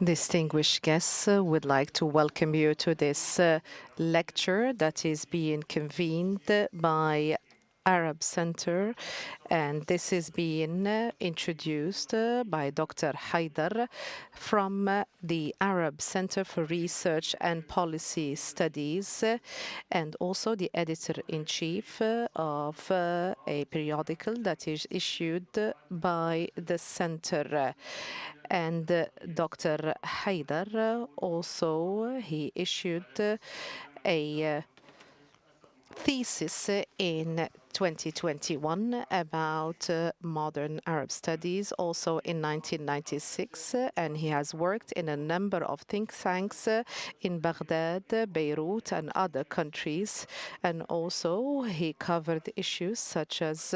Distinguished guests, would like to welcome you to this lecture that is being convened by Arab Center, and this is being introduced by Dr. Haider from the Arab Center for Research and Policy Studies, and also the editor-in-chief of a periodical that is issued by the center. And Dr. Haider also, he issued a thesis in 2021 about modern Arab studies, also in 1996, and he has worked in a number of think tanks in Baghdad, Beirut, and other countries. And also he covered issues such as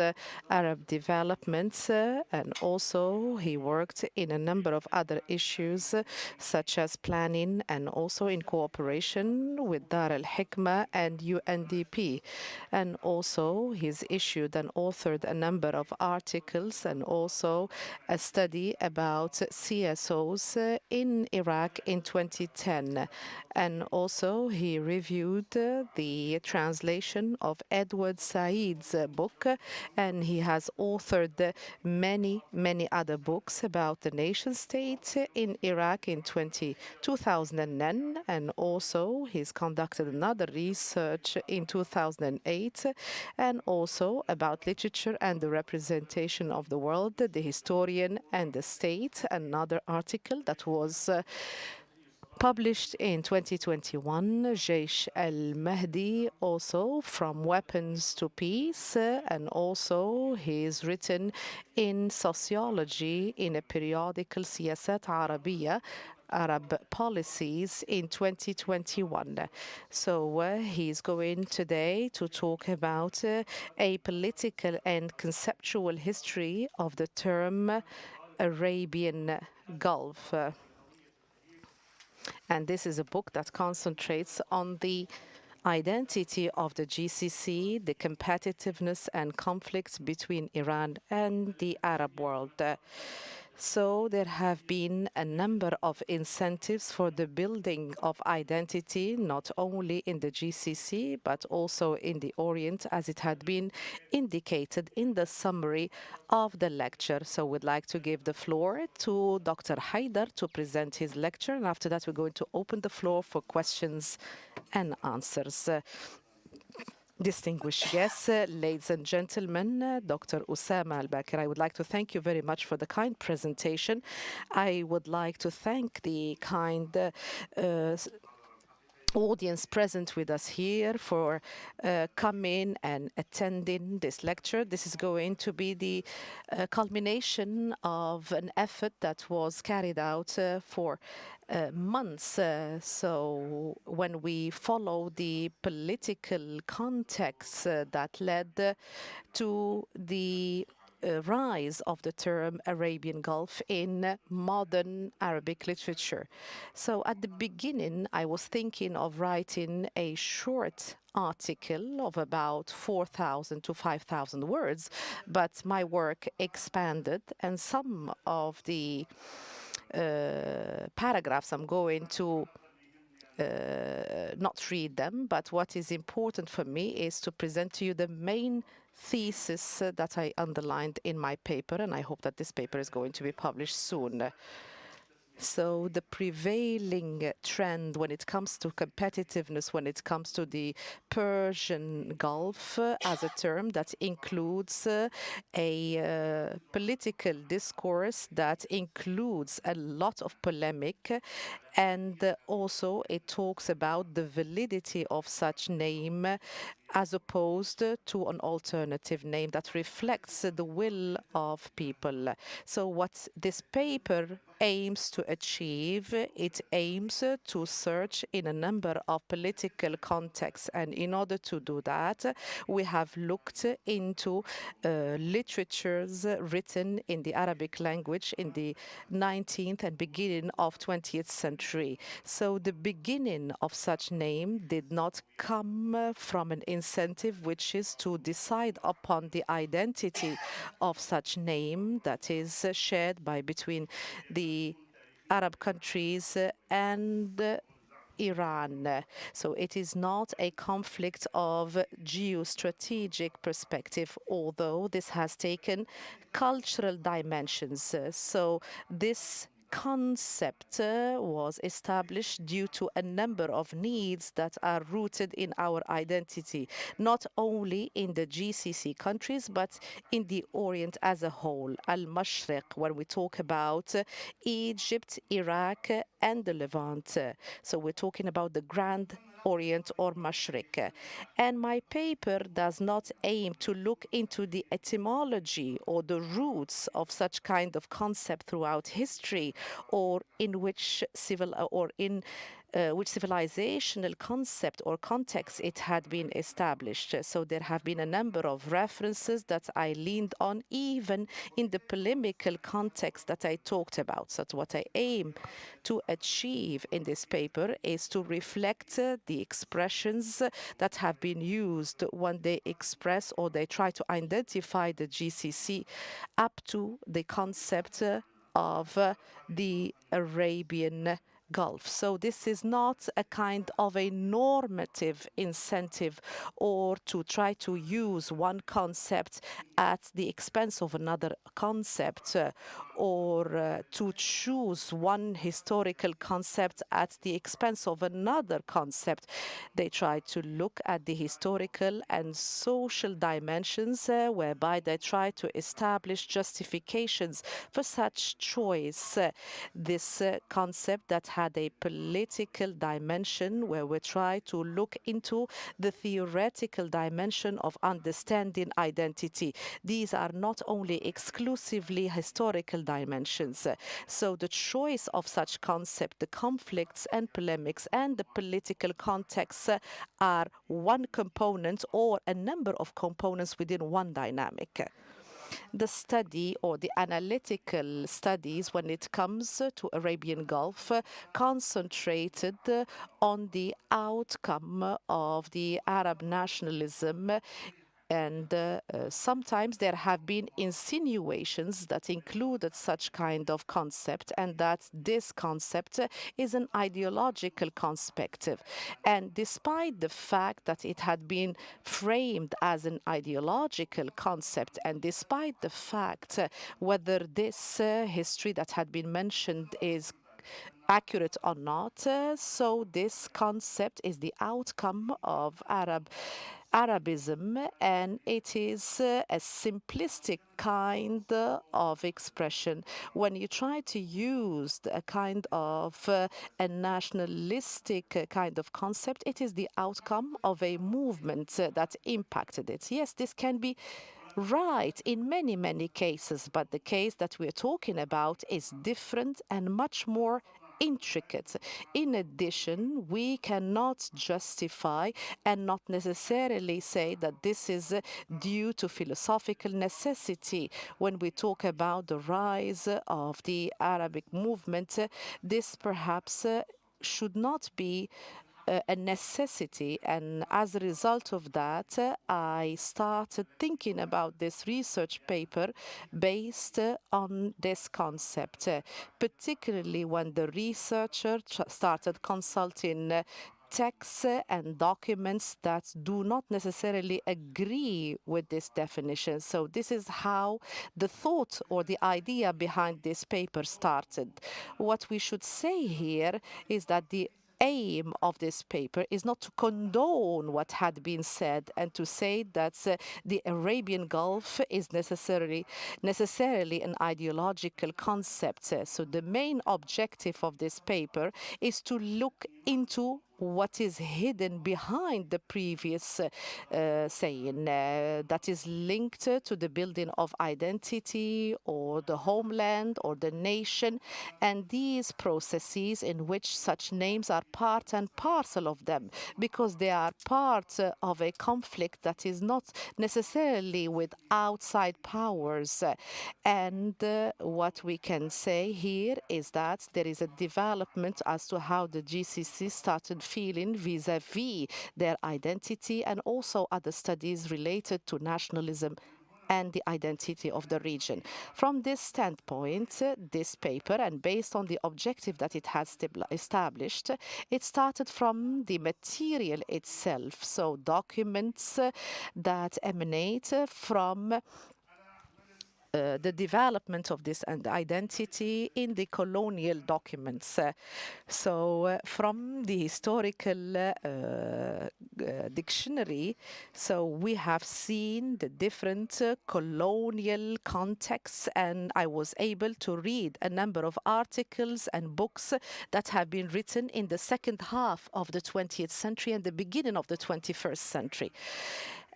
Arab developments, and also he worked in a number of other issues such as planning, and also in cooperation with Dar al-Hikmah and UNDP. And also he's issued and authored a number of articles and also a study about CSOs in Iraq in 2010. And also he reviewed the translation of Haider Saeed's book, and he has authored many other books about the nation state in Iraq in 2009, and also he's conducted another research in 2008, and also about literature and the representation of the world, the historian and the state, another article that was published in 2021, Jaish al-Mahdi, also From Weapons to Peace, and also he's written in sociology in a periodical Siyasat Arabiya, Arab policies in 2021. So he's going today to talk about a political and conceptual history of the term Arabian Gulf. And this is a book that concentrates on the identity of the GCC, the competitiveness and conflicts between Iran and the Arab world. So there have been a number of incentives for the building of identity, not only in the GCC, but also in the Orient, as it had been indicated in the summary of the lecture. So we'd like to give the floor to Dr. Haider to present his lecture, and after that we're going to open the floor for questions and answers. Distinguished guests, ladies and gentlemen, Dr. Osama Albaker, I would like to thank you very much for the kind presentation. I would like to thank the kind audience present with us here for coming and attending this lecture. This is going to be the culmination of an effort that was carried out for months. So when we follow the political context that led to the rise of the term Arabian Gulf in modern Arabic literature. So at the beginning, I was thinking of writing a short article of about 4,000 to 5,000 words, but my work expanded, and some of the paragraphs I'm going to not read them, but what is important for me is to present to you the main thesis that I underlined in my paper, and I hope that this paper is going to be published soon. So the prevailing trend when it comes to competitiveness, when it comes to the Persian Gulf as a term that includes a political discourse that includes a lot of polemic, and also it talks about the validity of such name as opposed to an alternative name that reflects the will of people. So what this paper aims to achieve, it aims to search in a number of political contexts. And in order to do that, we have looked into literatures written in the Arabic language in the 19th and beginning of 20th century. So the beginning of such name did not come from an incentive, which is to decide upon the identity of such name that is shared by between the Arab countries and Iran. So it is not a conflict of geostrategic perspective, although this has taken cultural dimensions. So this concept was established due to a number of needs that are rooted in our identity, not only in the GCC countries, but in the Orient as a whole. Al-Mashriq, when we talk about Egypt, Iraq, and the Levant. So we're talking about the Grand Orient or Mashriq. And my paper does not aim to look into the etymology or the roots of such kind of concept throughout history, or in which which civilizational concept or context it had been established. So there have been a number of references that I leaned on, even in the polemical context that I talked about. So what I aim to achieve in this paper is to reflect the expressions that have been used when they express or they try to identify the GCC up to the concept of the Arabian Gulf. So this is not a kind of a normative incentive or to try to use one concept at the expense of another concept or to choose one historical concept at the expense of another concept. They try to look at the historical and social dimensions whereby they try to establish justifications for such choice. This concept that had a political dimension where we try to look into the theoretical dimension of understanding identity. These are not only exclusively historical dimensions. So the choice of such concept, the conflicts and polemics and the political context are one component or a number of components within one dynamic. The study or the analytical studies when it comes to Arabian Gulf concentrated on the outcome of the Arab nationalism, and sometimes there have been insinuations that included such kind of concept, and that this concept is an ideological conspective. And despite the fact that it had been framed as an ideological concept, and despite the fact whether this history that had been mentioned is accurate or not. So this concept is the outcome of Arabism, and it is a simplistic kind of expression. When you try to use a kind of a nationalistic kind of concept, it is the outcome of a movement that impacted it. Yes, this can be right in many, many cases, but the case that we're talking about is different and much more intricate. In addition, we cannot justify and not necessarily say that this is due to philosophical necessity. When we talk about the rise of the Arabic movement, this perhaps should not be a necessity. And as a result of that, I started thinking about this research paper based on this concept, particularly when the researcher started consulting texts and documents that do not necessarily agree with this definition. So this is how the thought or the idea behind this paper started. What we should say here is that the aim of this paper is not to condone what had been said and to say that the Arabian Gulf is necessarily an ideological concept. So the main objective of this paper is to look into what is hidden behind the previous saying that is linked to the building of identity or the homeland or the nation, and these processes in which such names are part and parcel of them, because they are part of a conflict that is not necessarily with outside powers. And what we can say here is that there is a development as to how the GCC started feeling vis-à-vis their identity, and also other studies related to nationalism and the identity of the region. From this standpoint, this paper, and based on the objective that it has established, it started from the material itself, so documents that emanate from the development of this and identity in the colonial documents. From the historical dictionary, so we have seen the different colonial contexts, and I was able to read a number of articles and books that have been written in the second half of the 20th century and the beginning of the 21st century.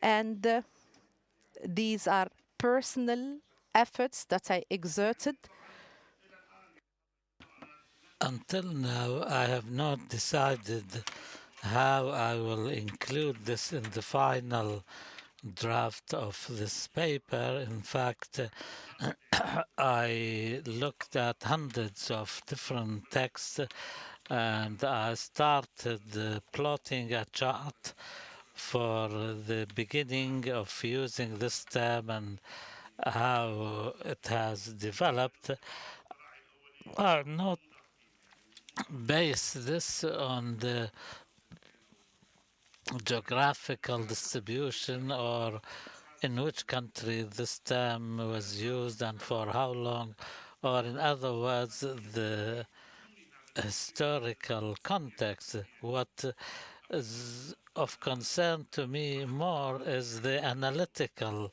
And these are personal efforts that I exerted. Until now, I have not decided how I will include this in the final draft of this paper. In fact, I looked at hundreds of different texts and I started plotting a chart for the beginning of using this term and how it has developed. Are not base this on the geographical distribution or in which country this term was used and for how long, or in other words, the historical context. What is of concern to me more is the analytical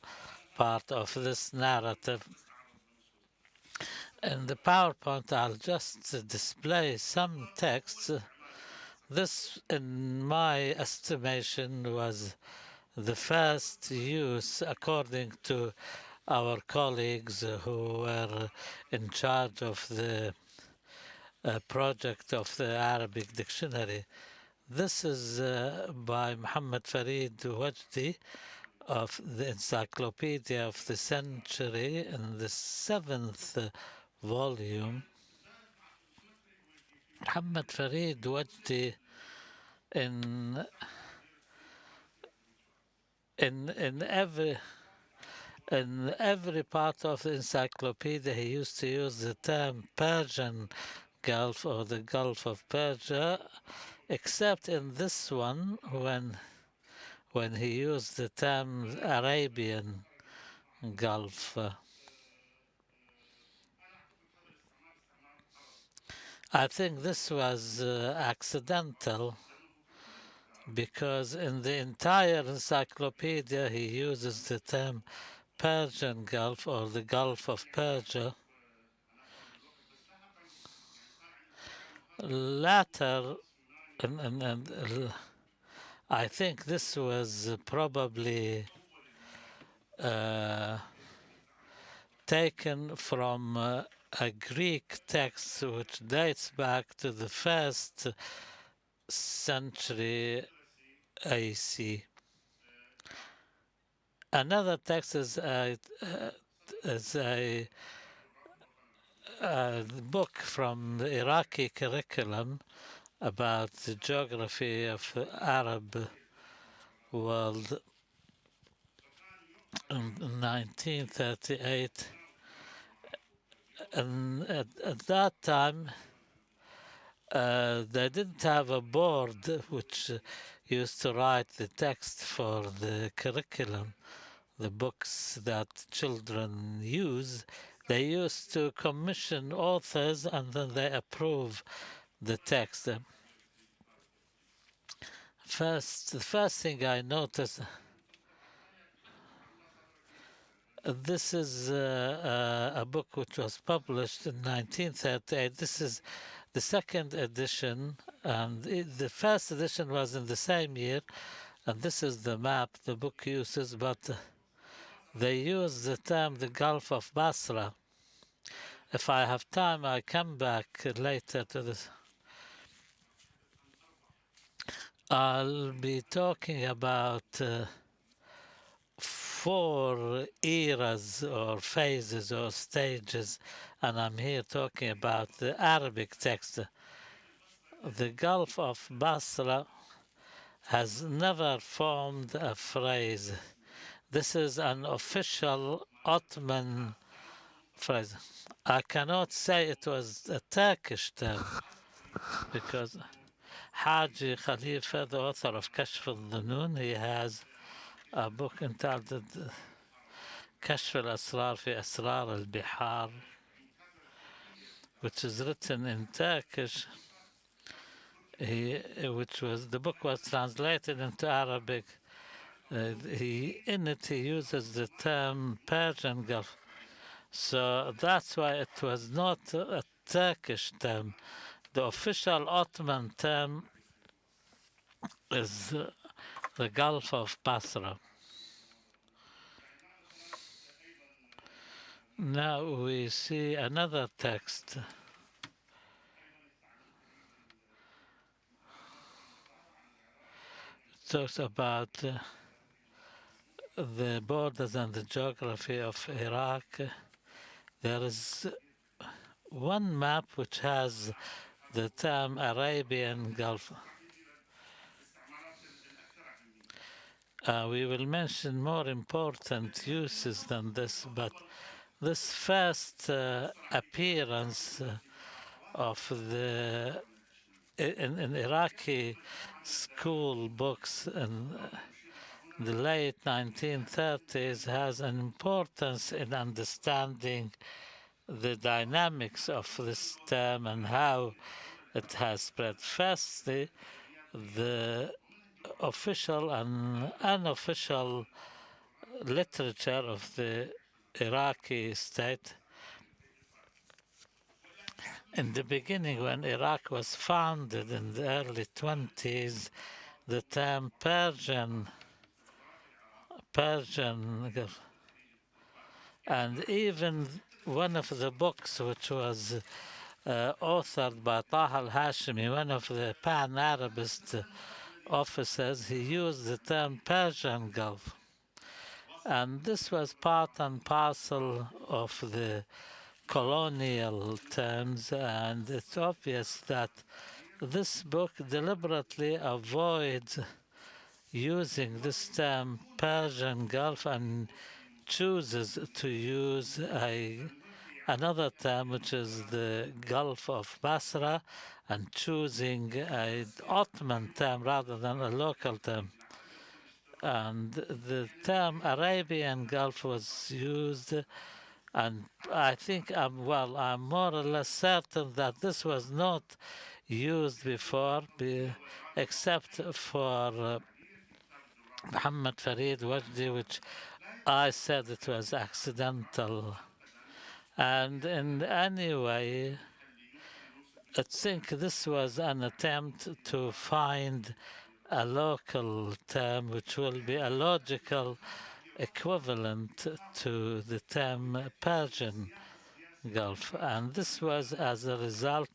part of this narrative. In the PowerPoint, I'll just display some texts. This, in my estimation, was the first use, according to our colleagues who were in charge of the project of the Arabic dictionary. This is by Muhammad Farid Wajdi of the Encyclopedia of the Century in the 7th volume. Muhammad Farid Wajdi in every part of the encyclopedia he used to use the term Persian Gulf or the Gulf of Persia, except in this one when he used the term Arabian Gulf. I think this was accidental because in the entire encyclopedia he uses the term Persian Gulf or the Gulf of Persia. Later, and I think this was probably taken from a Greek text which dates back to the 1st century AC. Another text is a book from the Iraqi curriculum about the geography of the Arab world in 1938. And at that time, they didn't have a board which used to write the text for the curriculum, the books that children use. They used to commission authors and then they approve the text. The first thing I noticed, this is a book which was published in 1938. This is the second edition, and the first edition was in the same year, and this is the map the book uses, but they use the term the Gulf of Basra. If I have time, I come back later to this. I'll be talking about 4 eras or phases or stages, and I'm here talking about the Arabic text. The Gulf of Basra has never formed a phrase. This is an official Ottoman phrase. I cannot say it was a Turkish term because Haji Khalifa, the author of Kashf al-Dhunun, he has a book entitled كشف الأسرار في أسرار البحار, which is written in Turkish. The book was translated into Arabic. In it he uses the term Persian Gulf. So that's why it was not a Turkish term. The official Ottoman term is the Gulf of Basra. Now we see another text. It talks about the borders and the geography of Iraq. There is one map which has the term Arabian Gulf. We will mention more important uses than this, but this first appearance of the in Iraqi school books in the late 1930s has an importance in understanding the dynamics of this term and how it has spread. Firstly, the official and unofficial literature of the Iraqi state. In the beginning, when Iraq was founded in the early 20s, the term Persian, and even one of the books which was authored by Taha al-Hashimi, one of the pan-Arabist officers, he used the term Persian Gulf. And this was part and parcel of the colonial terms, and it's obvious that this book deliberately avoids using this term Persian Gulf and chooses to use another term, which is the Gulf of Basra, and choosing an Ottoman term rather than a local term. And the term Arabian Gulf was used, and I think I'm more or less certain that this was not used before, except for Muhammad Farid Wajdi, which I said it was accidental. And in any way, I think this was an attempt to find a local term which will be a logical equivalent to the term Persian Gulf. And this was as a result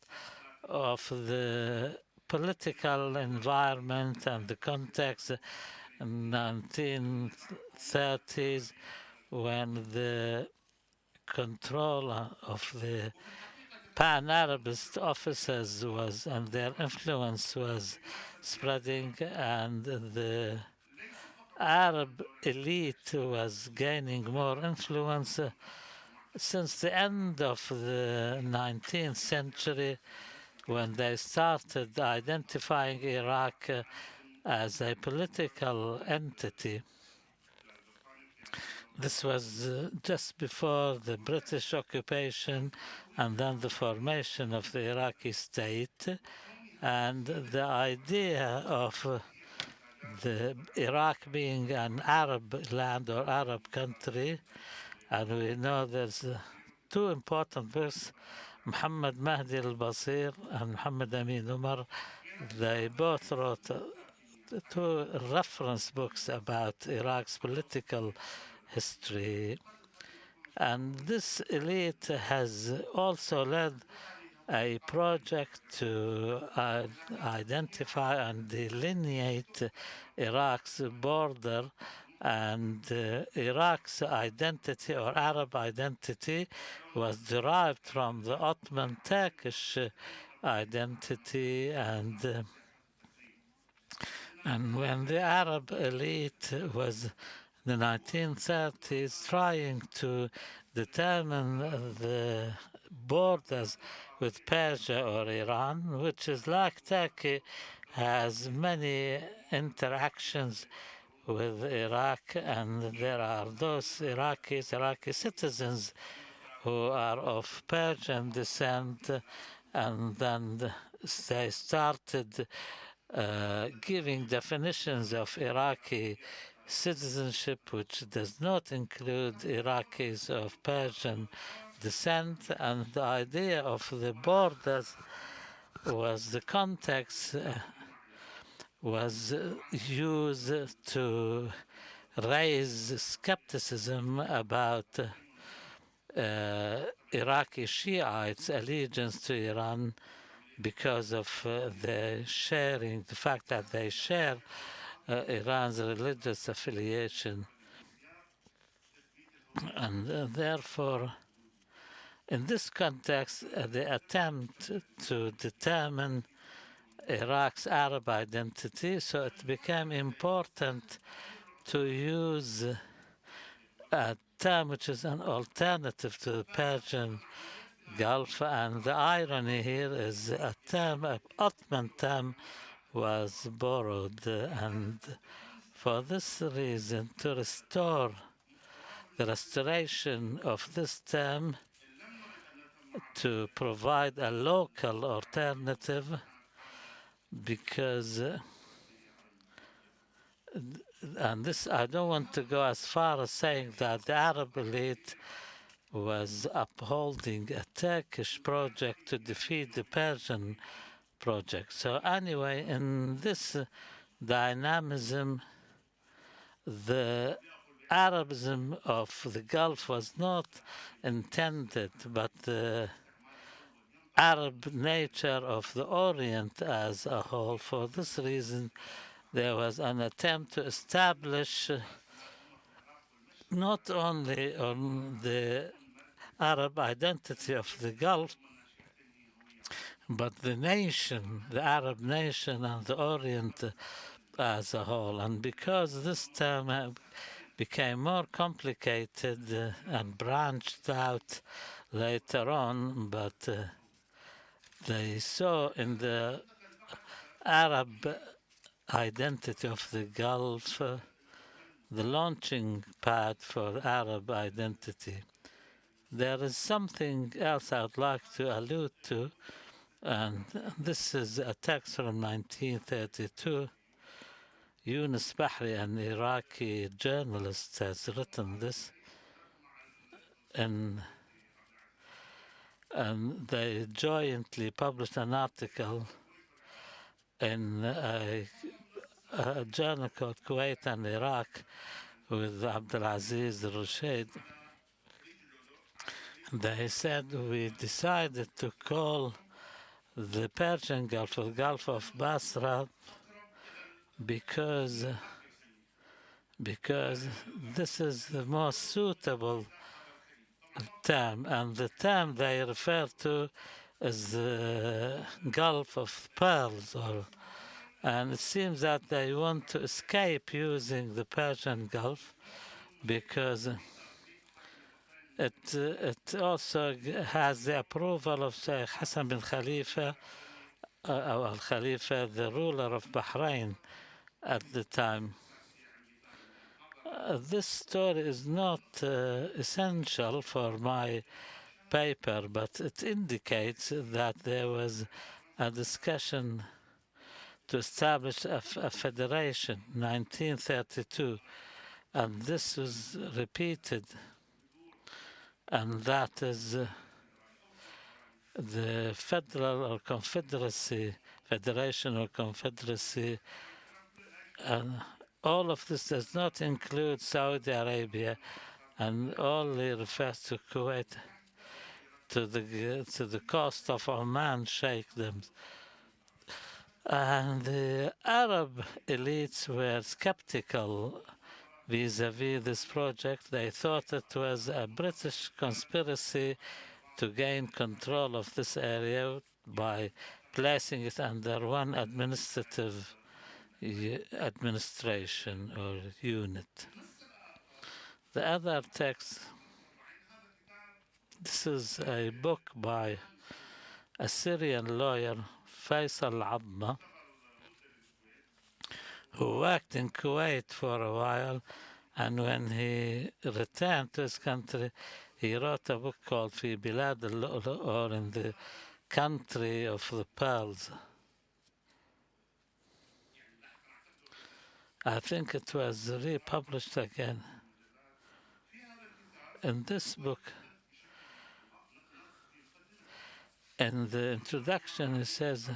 of the political environment and the context in 1930s, when the control of the pan-Arabist officers and their influence was spreading, and the Arab elite was gaining more influence. Since the end of the 19th century, when they started identifying Iraq as a political entity. This was just before the British occupation and then the formation of the Iraqi state, and the idea of the Iraq being an Arab land or Arab country. And we know there's two important books, Muhammad Mahdi al-Basir and Muhammad Amin Umar. They both wrote two reference books about Iraq's political history. And this elite has also led a project to identify and delineate Iraq's border, and Iraq's identity or Arab identity was derived from the Ottoman Turkish identity, and when the Arab elite was the 1930s trying to determine the borders with Persia or Iran, which is like Turkey, has many interactions with Iraq, and there are those Iraqi citizens who are of Persian descent, and then they started giving definitions of Iraqi citizenship, which does not include Iraqis of Persian descent, and the idea of the borders was the context was used to raise skepticism about Iraqi Shiites' allegiance to Iran because of the fact that they share Iran's religious affiliation. And therefore, in this context, the attempt to determine Iraq's Arab identity, so it became important to use a term which is an alternative to the Persian Gulf, and the irony here is a term, an Ottoman term, was borrowed, and for this reason, to restore the restoration of this term, to provide a local alternative, because and this, I don't want to go as far as saying that the Arab elite was upholding a Turkish project to defeat the Persian project. So anyway, in this dynamism, the Arabism of the Gulf was not intended, but the Arab nature of the Orient as a whole. For this reason, there was an attempt to establish not only on the Arab identity of the Gulf, but the nation, the Arab nation and the Orient as a whole. And because this term became more complicated and branched out later on, but they saw in the Arab identity of the Gulf the launching pad for Arab identity. There is something else I would like to allude to, and this is a text from 1932. Yunus Bahri, an Iraqi journalist, has written this, and they jointly published an article in a journal called Kuwait and Iraq with Abdulaziz Rushaid. They said, we decided to call the Persian Gulf, the Gulf of Basra, because this is the most suitable term, and the term they refer to is the Gulf of Pearls, and it seems that they want to escape using the Persian Gulf because it also has the approval of Sheikh Hassan bin Khalifa, Al Khalifa, the ruler of Bahrain at the time. This story is not essential for my paper, but it indicates that there was a discussion to establish a federation in 1932, and this was repeated, and that is the federal or confederacy, federation or confederacy, and all of this does not include Saudi Arabia, and only refers to Kuwait, to the coast of Oman Sheikhdom. And the Arab elites were skeptical vis-à-vis this project. They thought it was a British conspiracy to gain control of this area by placing it under one administration or unit. The other text, this is a book by a Syrian lawyer, Faisal Adma, who worked in Kuwait for a while, and when he returned to his country, he wrote a book called في بلاد اللؤلؤ, or in the country of the pearls. I think it was republished again. In this book, in the introduction, it says,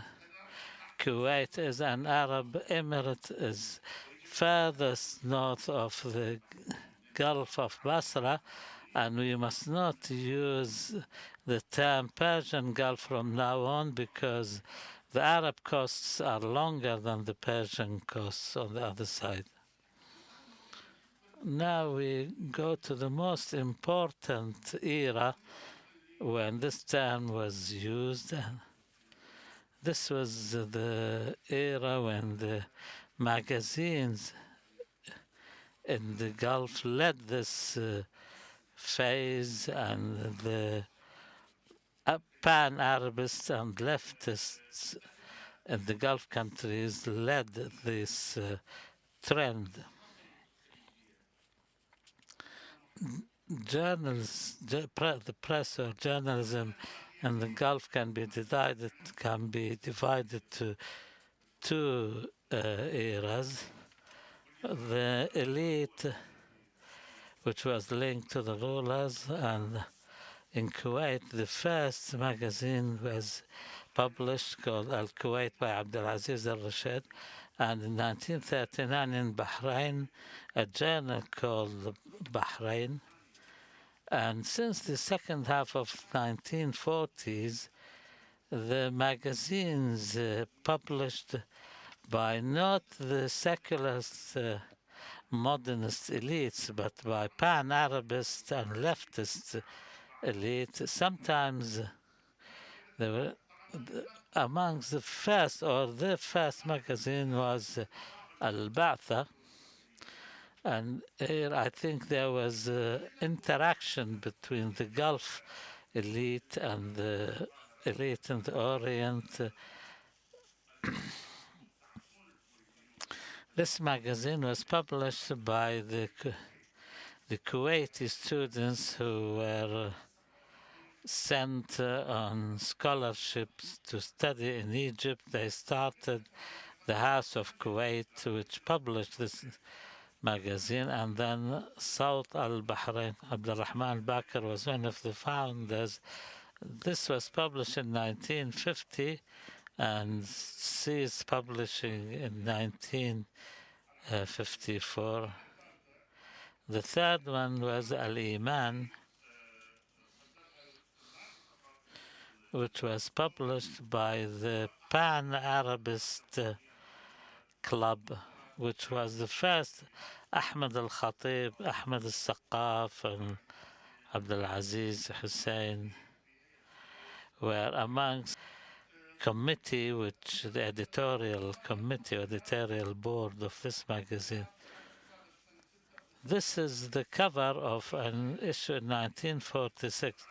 Kuwait is an Arab emirate, is furthest north of the Gulf of Basra, and we must not use the term Persian Gulf from now on because the Arab coasts are longer than the Persian coasts on the other side. Now we go to the most important era when this term was used. This was the era when the magazines in the Gulf led this phase, and the pan-Arabists and leftists in the Gulf countries led this trend. The press or journalism in the Gulf can be divided to two eras. The elite, which was linked to the rulers, and in Kuwait, the first magazine was published called Al-Kuwait by Abdulaziz al-Rashid, and in 1939 in Bahrain, a journal called Bahrain. And since the second half of 1940s, the magazines published by not the secularist modernist elites, but by pan-Arabist and leftist elite. Sometimes they were amongst the first, or the first magazine was Al-Ba'tha, and here I think there was interaction between the Gulf elite and the elite in the Orient. This magazine was published by the Kuwaiti students who were sent on scholarships to study in Egypt. They started the House of Kuwait, which published this magazine, and then South al-Bahrain, Abdulrahman Albaker was one of the founders. This was published in 1950 and ceased publishing in 1954. The third one was Al-Iman, which was published by the Pan-Arabist Club, which was the first. Ahmed al-Khatib, Ahmed al-Saqaf, and Abdulaziz Hussein were amongst committee, which the editorial committee, editorial board of this magazine. This is the cover of an issue in 1946.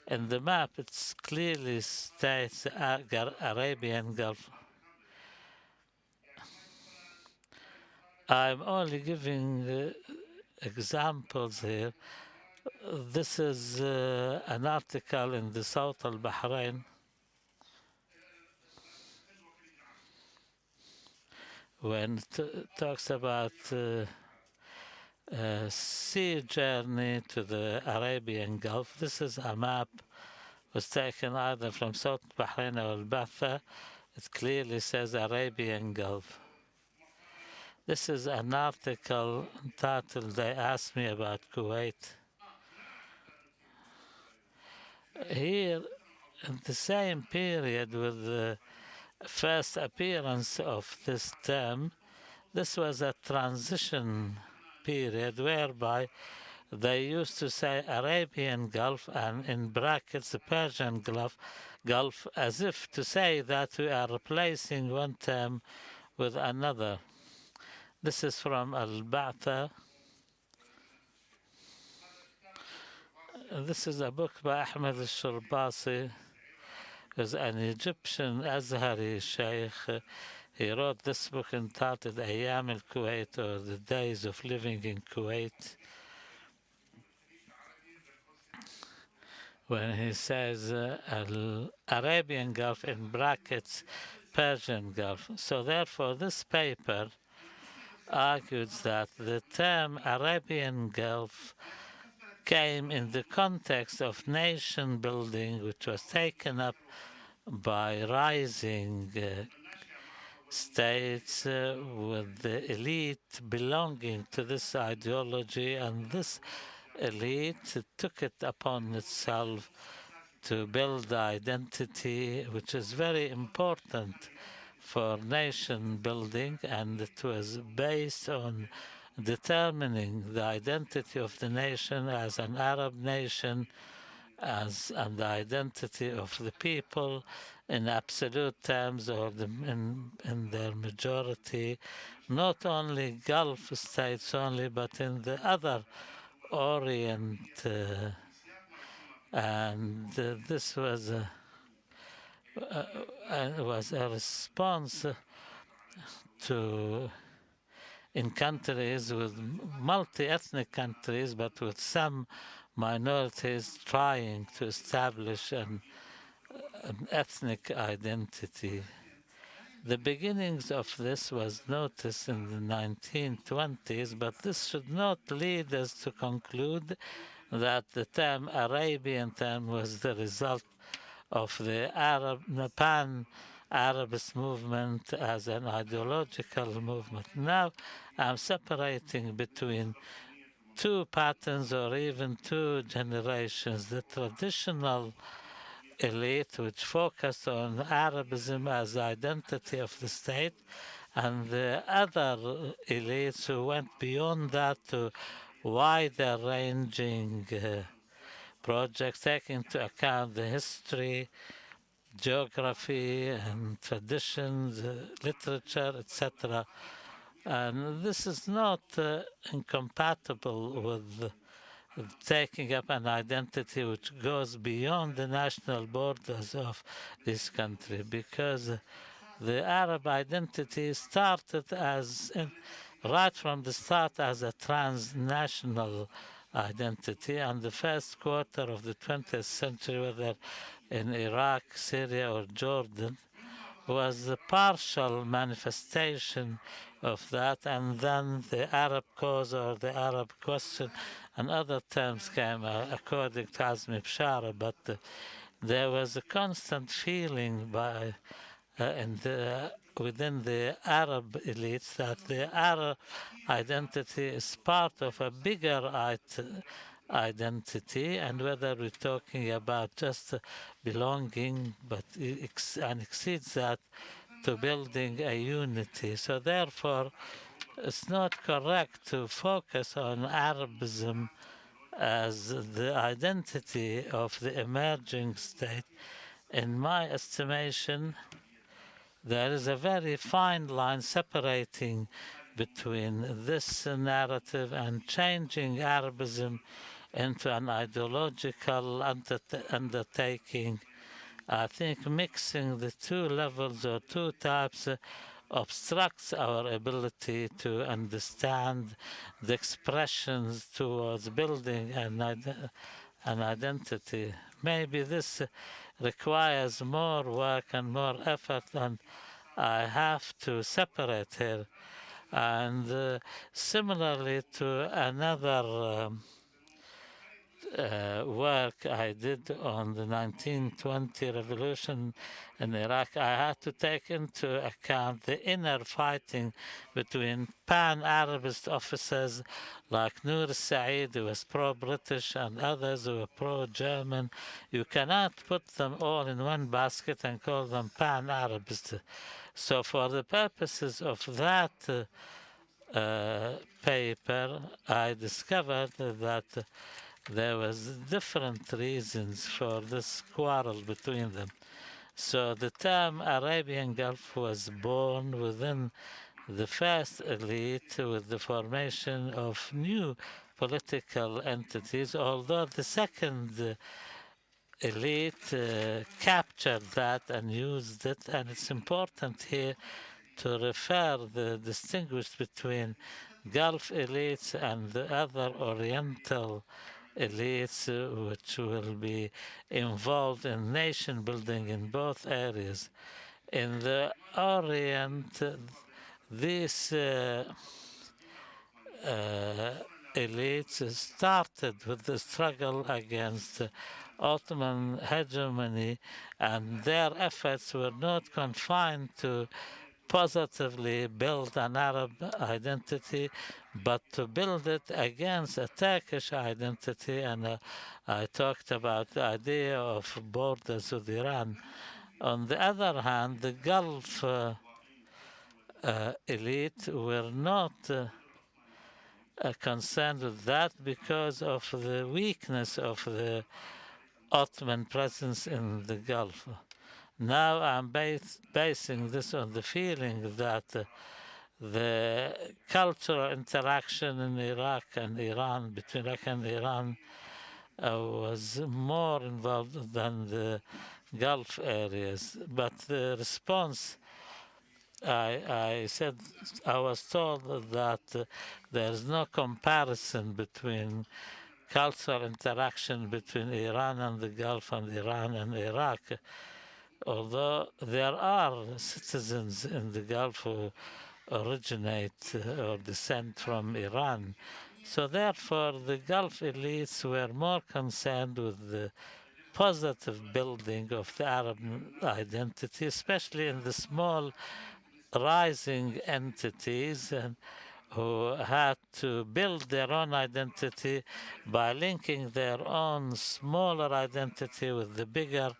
In the map, it clearly states Arabian Gulf. I'm only giving examples here. This is an article in the South al-Bahrain when it talks about sea journey to the Arabian Gulf. This is a map, was taken either from South Bahrain or Al-Batha. It clearly says Arabian Gulf. This is an article entitled They Asked Me About Kuwait. Here, in the same period with the first appearance of this term, this was a transition period whereby they used to say Arabian Gulf and in brackets the Persian Gulf, as if to say that we are replacing one term with another. This is from Al-Ba'tha. this is a book by Ahmed al-Sharbasi, who's an Egyptian Azhari Sheikh. He wrote this book entitled Ayyam al-Kuwait, or The Days of Living in Kuwait, when he says Arabian Gulf in brackets Persian Gulf. So therefore this paper argues that the term Arabian Gulf came in the context of nation building, which was taken up by rising states with the elite belonging to this ideology, and this elite took it upon itself to build identity, which is very important for nation building, and it was based on determining the identity of the nation as an Arab nation, and the identity of the people in absolute terms, or in their majority, not only Gulf states only, but in the other Orient, and this was a response to in countries with multi-ethnic countries, but with some minorities trying to establish an ethnic identity. The beginnings of this was noticed in the 1920s, but this should not lead us to conclude that the term Arabian term was the result of the pan-Arabist movement as an ideological movement. Now I'm separating between two patterns, or even two generations: the traditional elite, which focused on Arabism as the identity of the state, and the other elites who went beyond that to wider ranging projects, taking into account the history, geography, and traditions, literature, etc. And this is not incompatible with taking up an identity which goes beyond the national borders of this country, because the Arab identity started right from the start as a transnational identity, and the first quarter of the 20th century, whether in Iraq, Syria, or Jordan, was the partial manifestation of that, and then the Arab cause, or the Arab question, and other terms came according to Azmi Bshara, but there was a constant feeling within the Arab elites that the Arab identity is part of a bigger identity, and whether we're talking about just belonging, but and exceeds that to building a unity. So therefore, it's not correct to focus on Arabism as the identity of the emerging state. In my estimation, there is a very fine line separating between this narrative and changing Arabism into an ideological undertaking. I think mixing the two levels or two types obstructs our ability to understand the expressions towards building an identity. Maybe this requires more work and more effort, and I have to separate here. And similarly to another work I did on the 1920 revolution in Iraq, I had to take into account the inner fighting between pan-Arabist officers like Nur Saeed, who was pro-British, and others who were pro-German. You cannot put them all in one basket and call them pan-Arabist. So for the purposes of that paper, I discovered that there was different reasons for this quarrel between them. So the term Arabian Gulf was born within the first elite with the formation of new political entities, although the second elite captured that and used it. And it's important here to refer the distinguish between Gulf elites and the other Oriental elites which will be involved in nation building in both areas. In the Orient, these elites started with the struggle against Ottoman hegemony, and their efforts were not confined to positively build an Arab identity, but to build it against a Turkish identity. And I talked about the idea of borders with Iran. On the other hand, the Gulf elite were not concerned with that because of the weakness of the Ottoman presence in the Gulf. Now I'm basing this on the feeling that the cultural interaction in Iraq and Iran, between Iraq and Iran, was more involved than the Gulf areas. But the response, I said, I was told that there's no comparison between cultural interaction between Iran and the Gulf and Iran and Iraq, although there are citizens in the Gulf who originate or descend from Iran. So therefore, the Gulf elites were more concerned with the positive building of the Arab identity, especially in the small rising entities and who had to build their own identity by linking their own smaller identity with the bigger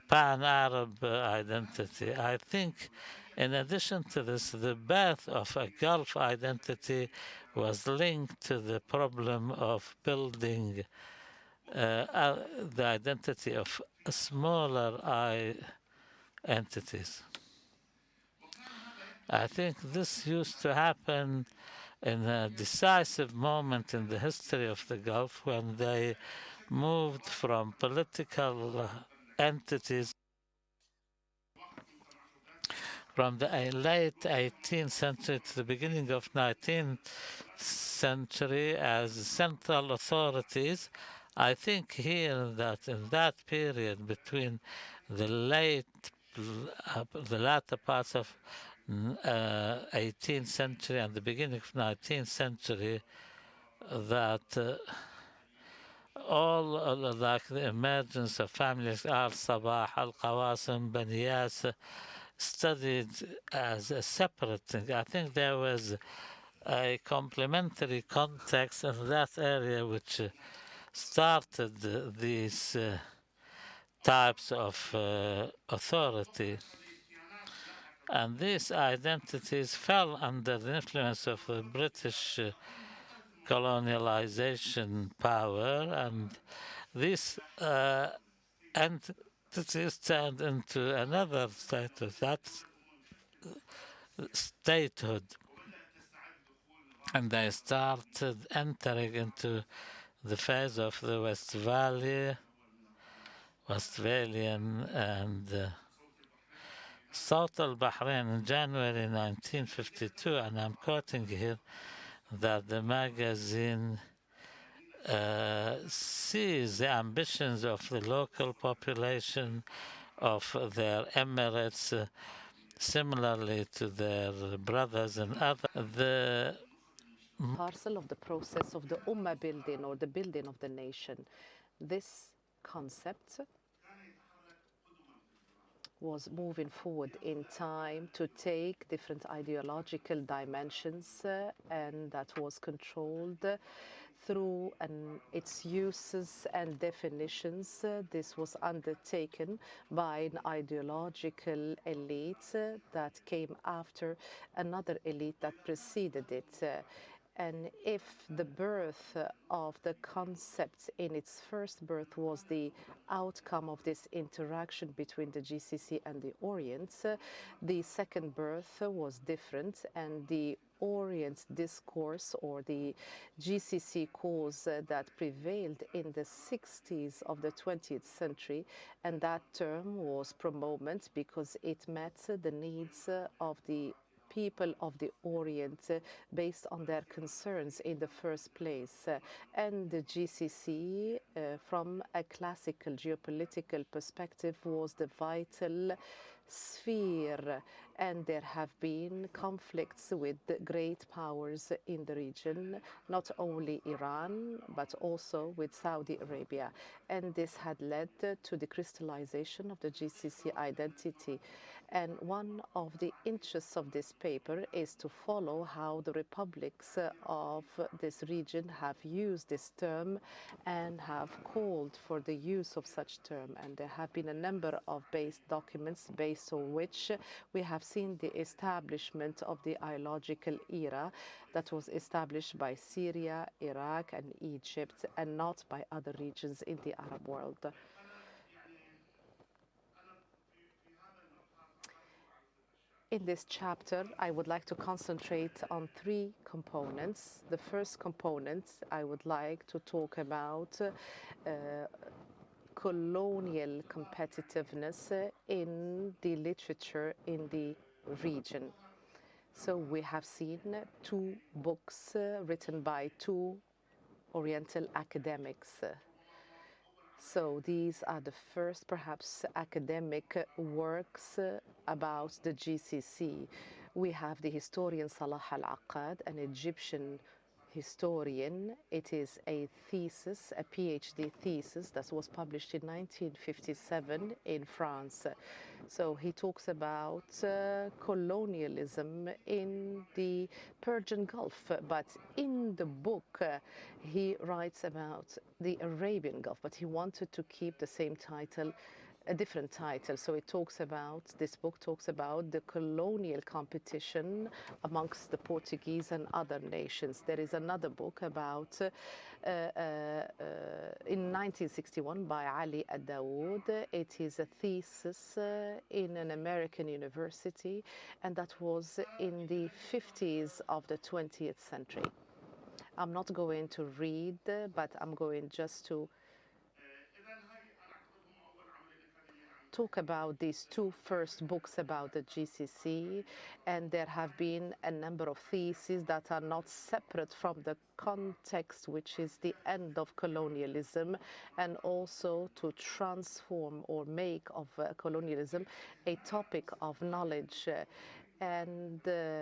pan-Arab identity. I think in addition to this, the birth of a Gulf identity was linked to the problem of building the identity of smaller entities. I think this used to happen in a decisive moment in the history of the Gulf when they moved from political entities from the late 18th century to the beginning of 19th century as central authorities. I think here that in that period between the latter parts of 18th century and the beginning of 19th century, that all like the emergence of families Al Sabah, Al Qawasim, Bani Yas, studied as a separate thing. I think there was a complementary context in that area which started these types of authority. And these identities fell under the influence of the British colonialization power, and these entities turned into another status, that's statehood. And they started entering into the phase of the Westphalian and South al-Bahrain in January 1952, and I'm quoting here that the magazine sees the ambitions of the local population of their emirates similarly to their brothers and other. The Parcel of the process of the Ummah building or the building of the nation. This concept was moving forward in time to take different ideological dimensions and that was controlled through its uses and definitions. This was undertaken by an ideological elite that came after another elite that preceded it. And if the birth of the concept in its first birth was the outcome of this interaction between the GCC and the Orient, the second birth was different, and the Orient discourse or the GCC cause that prevailed in the 60s of the 20th century, and that term was pro-moment because it met the needs of the people of the Orient based on their concerns in the first place. And the GCC, from a classical geopolitical perspective, was the vital sphere, and there have been conflicts with great powers in the region, not only Iran, but also with Saudi Arabia. And this had led to the crystallization of the GCC identity. And one of the interests of this paper is to follow how the republics of this region have used this term and have called for the use of such term. And there have been a number of base documents based on which we have seen the establishment of the ideological era that was established by Syria, Iraq, and Egypt, and not by other regions in the Arab world. In this chapter, I would like to concentrate on three components. The first component, I would like to talk about colonial competitiveness in the literature in the region. So we have seen two books written by two Oriental academics. So these are the first, perhaps, academic works about the GCC. We have the historian Salah al-Aqad, an Egyptian historian. It is a thesis, a PhD thesis that was published in 1957 in France. So he talks about colonialism in the Persian Gulf, but in the book he writes about the Arabian Gulf, but he wanted to keep the same title, a different title. So it talks about, this book talks about the colonial competition amongst the Portuguese and other nations. There is another book about, in 1961 by Ali Ad-Dawood. It is a thesis in an American university, and that was in the 50s of the 20th century. I'm not going to read, but I'm going just to talk about these two first books about the GCC, and there have been a number of theses that are not separate from the context, which is the end of colonialism, and also to transform or make of colonialism a topic of knowledge. And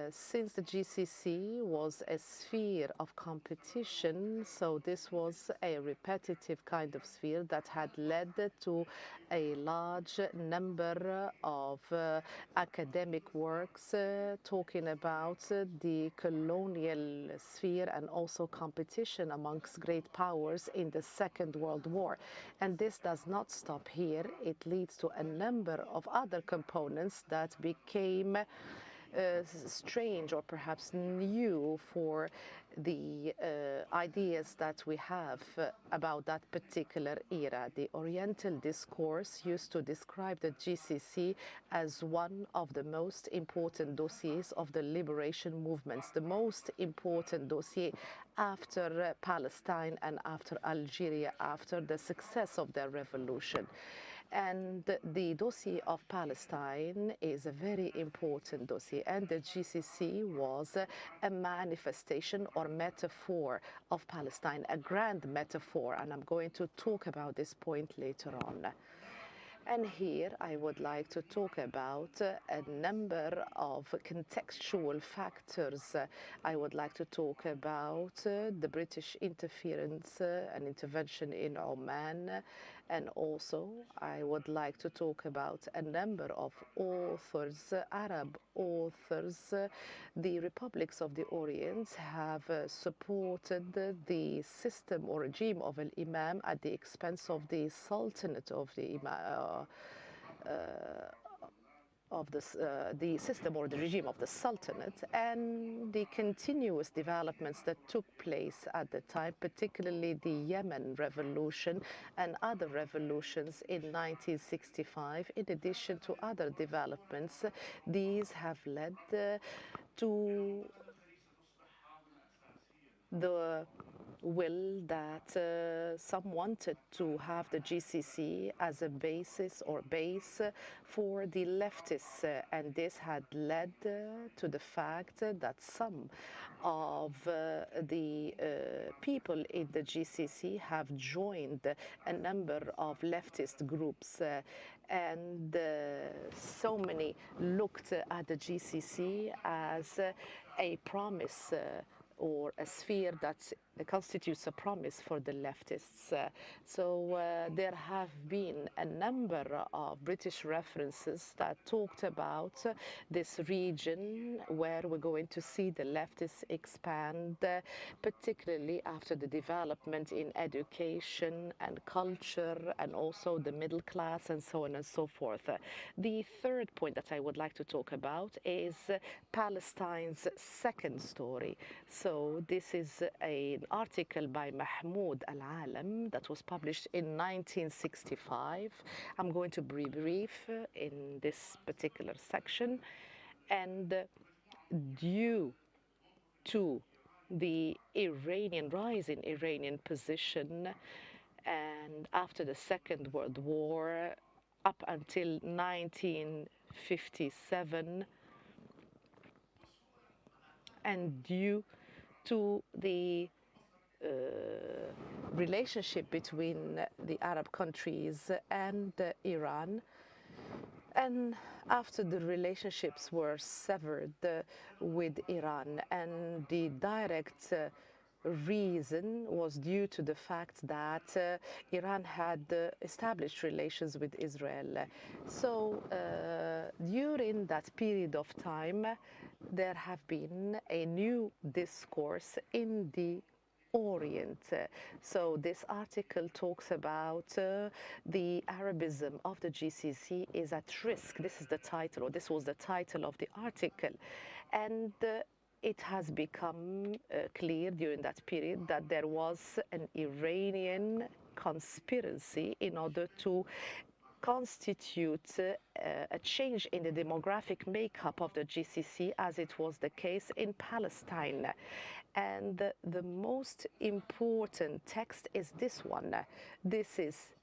since the GCC was a sphere of competition, so this was a repetitive kind of sphere that had led to a large number of academic works talking about the colonial sphere and also competition amongst great powers in the Second World War. And this does not stop here. It leads to a number of other components that became strange or perhaps new for the ideas that we have about that particular era. The Oriental discourse used to describe the GCC as one of the most important dossiers of the liberation movements, the most important dossier after Palestine and after Algeria, after the success of their revolution. And the dossier of Palestine is a very important dossier, and the GCC was a manifestation or metaphor of Palestine, a grand metaphor, and I'm going to talk about this point later on. And here I would like to talk about a number of contextual factors. I would like to talk about the British interference and intervention in Oman. And also I would like to talk about a number of authors, Arab authors. The republics of the Orient have supported the system or regime of al-Imam at the expense of the Sultanate of the of the system or the regime of the Sultanate, and the continuous developments that took place at the time, particularly the Yemen Revolution and other revolutions in 1965, in addition to other developments. These have led to the will that some wanted to have the GCC as a basis or base for the leftists, and this had led to the fact that some of the people in the GCC have joined a number of leftist groups, and so many looked at the GCC as a promise or a sphere that constitutes a promise for the leftists. So there have been a number of British references that talked about this region where we're going to see the leftists expand, particularly after the development in education and culture and also the middle class and so on and so forth. The third point that I would like to talk about is Palestine's second story. So this is an article by Mahmoud Al-Alam that was published in 1965. I'm going to be brief in this particular section. And due to the rise in Iranian position, and after the Second World War, up until 1957, and due to the relationship between the Arab countries and Iran. And after the relationships were severed with Iran, and the direct reason was due to the fact that Iran had established relations with Israel. So during that period of time, there have been a new discourse in the Orient. So this article talks about the Arabism of the GCC is at risk. This is the title, or this was the title of the article. And it has become clear during that period that there was an Iranian conspiracy in order to constitute a change in the demographic makeup of the GCC, as it was the case in Palestine. And the most important text is this one. This is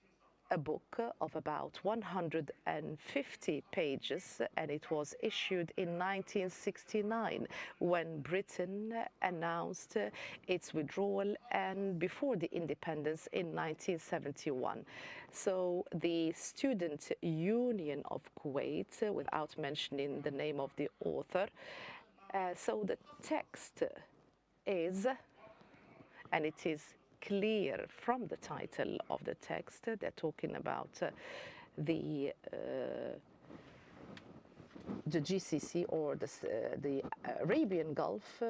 a book of about 150 pages, and it was issued in 1969 when Britain announced its withdrawal and before the independence in 1971. So the Student Union of Kuwait, without mentioning the name of the author, so the text is, and it is clear from the title of the text, they're talking about the GCC, or the Arabian Gulf,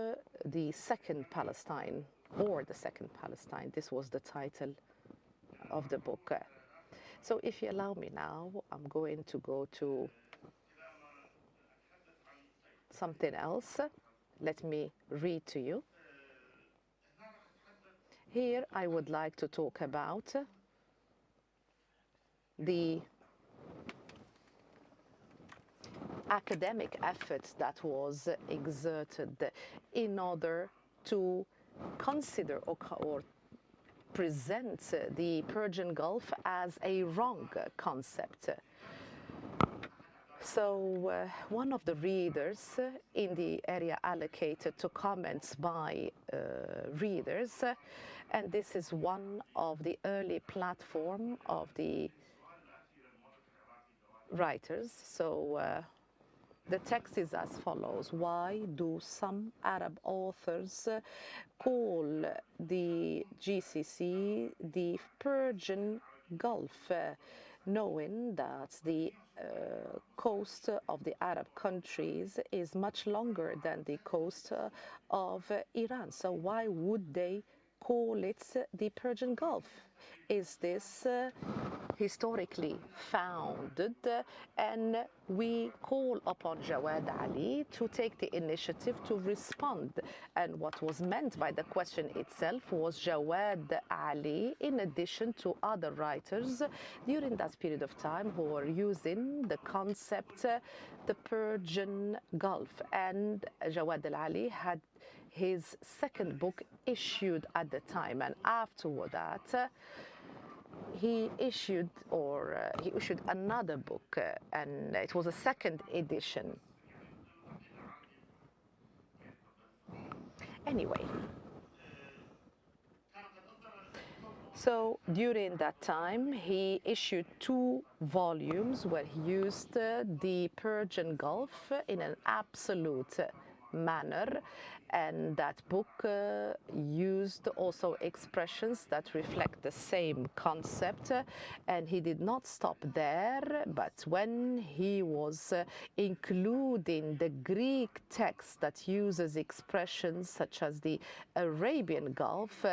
the second Palestine, or the second Palestine. This was the title of the book. So if you allow me now, I'm going to go to something else. Let me read to you. Here I would like to talk about the academic effort that was exerted in order to consider or present the Persian Gulf as a wrong concept. So one of the readers in the area allocated to comments by readers, and this is one of the early platform of the writers. So the text is as follows. Why do some Arab authors call the GCC the Persian Gulf, knowing that the coast of the Arab countries is much longer than the coast of Iran? So why would they call it the Persian Gulf? is this historically founded, and we call upon Jawad Ali to take the initiative to respond. And what was meant by the question itself was Jawad Ali, in addition to other writers during that period of time who were using the concept, the Persian Gulf. And Jawad Ali had his second book issued at the time, and after that he issued another book, and it was a second edition. Anyway, so during that time he issued 2 volumes where he used the Persian Gulf in an absolute manner, and that book used also expressions that reflect the same concept, and he did not stop there, but when he was including the Greek text that uses expressions such as the Arabian Gulf,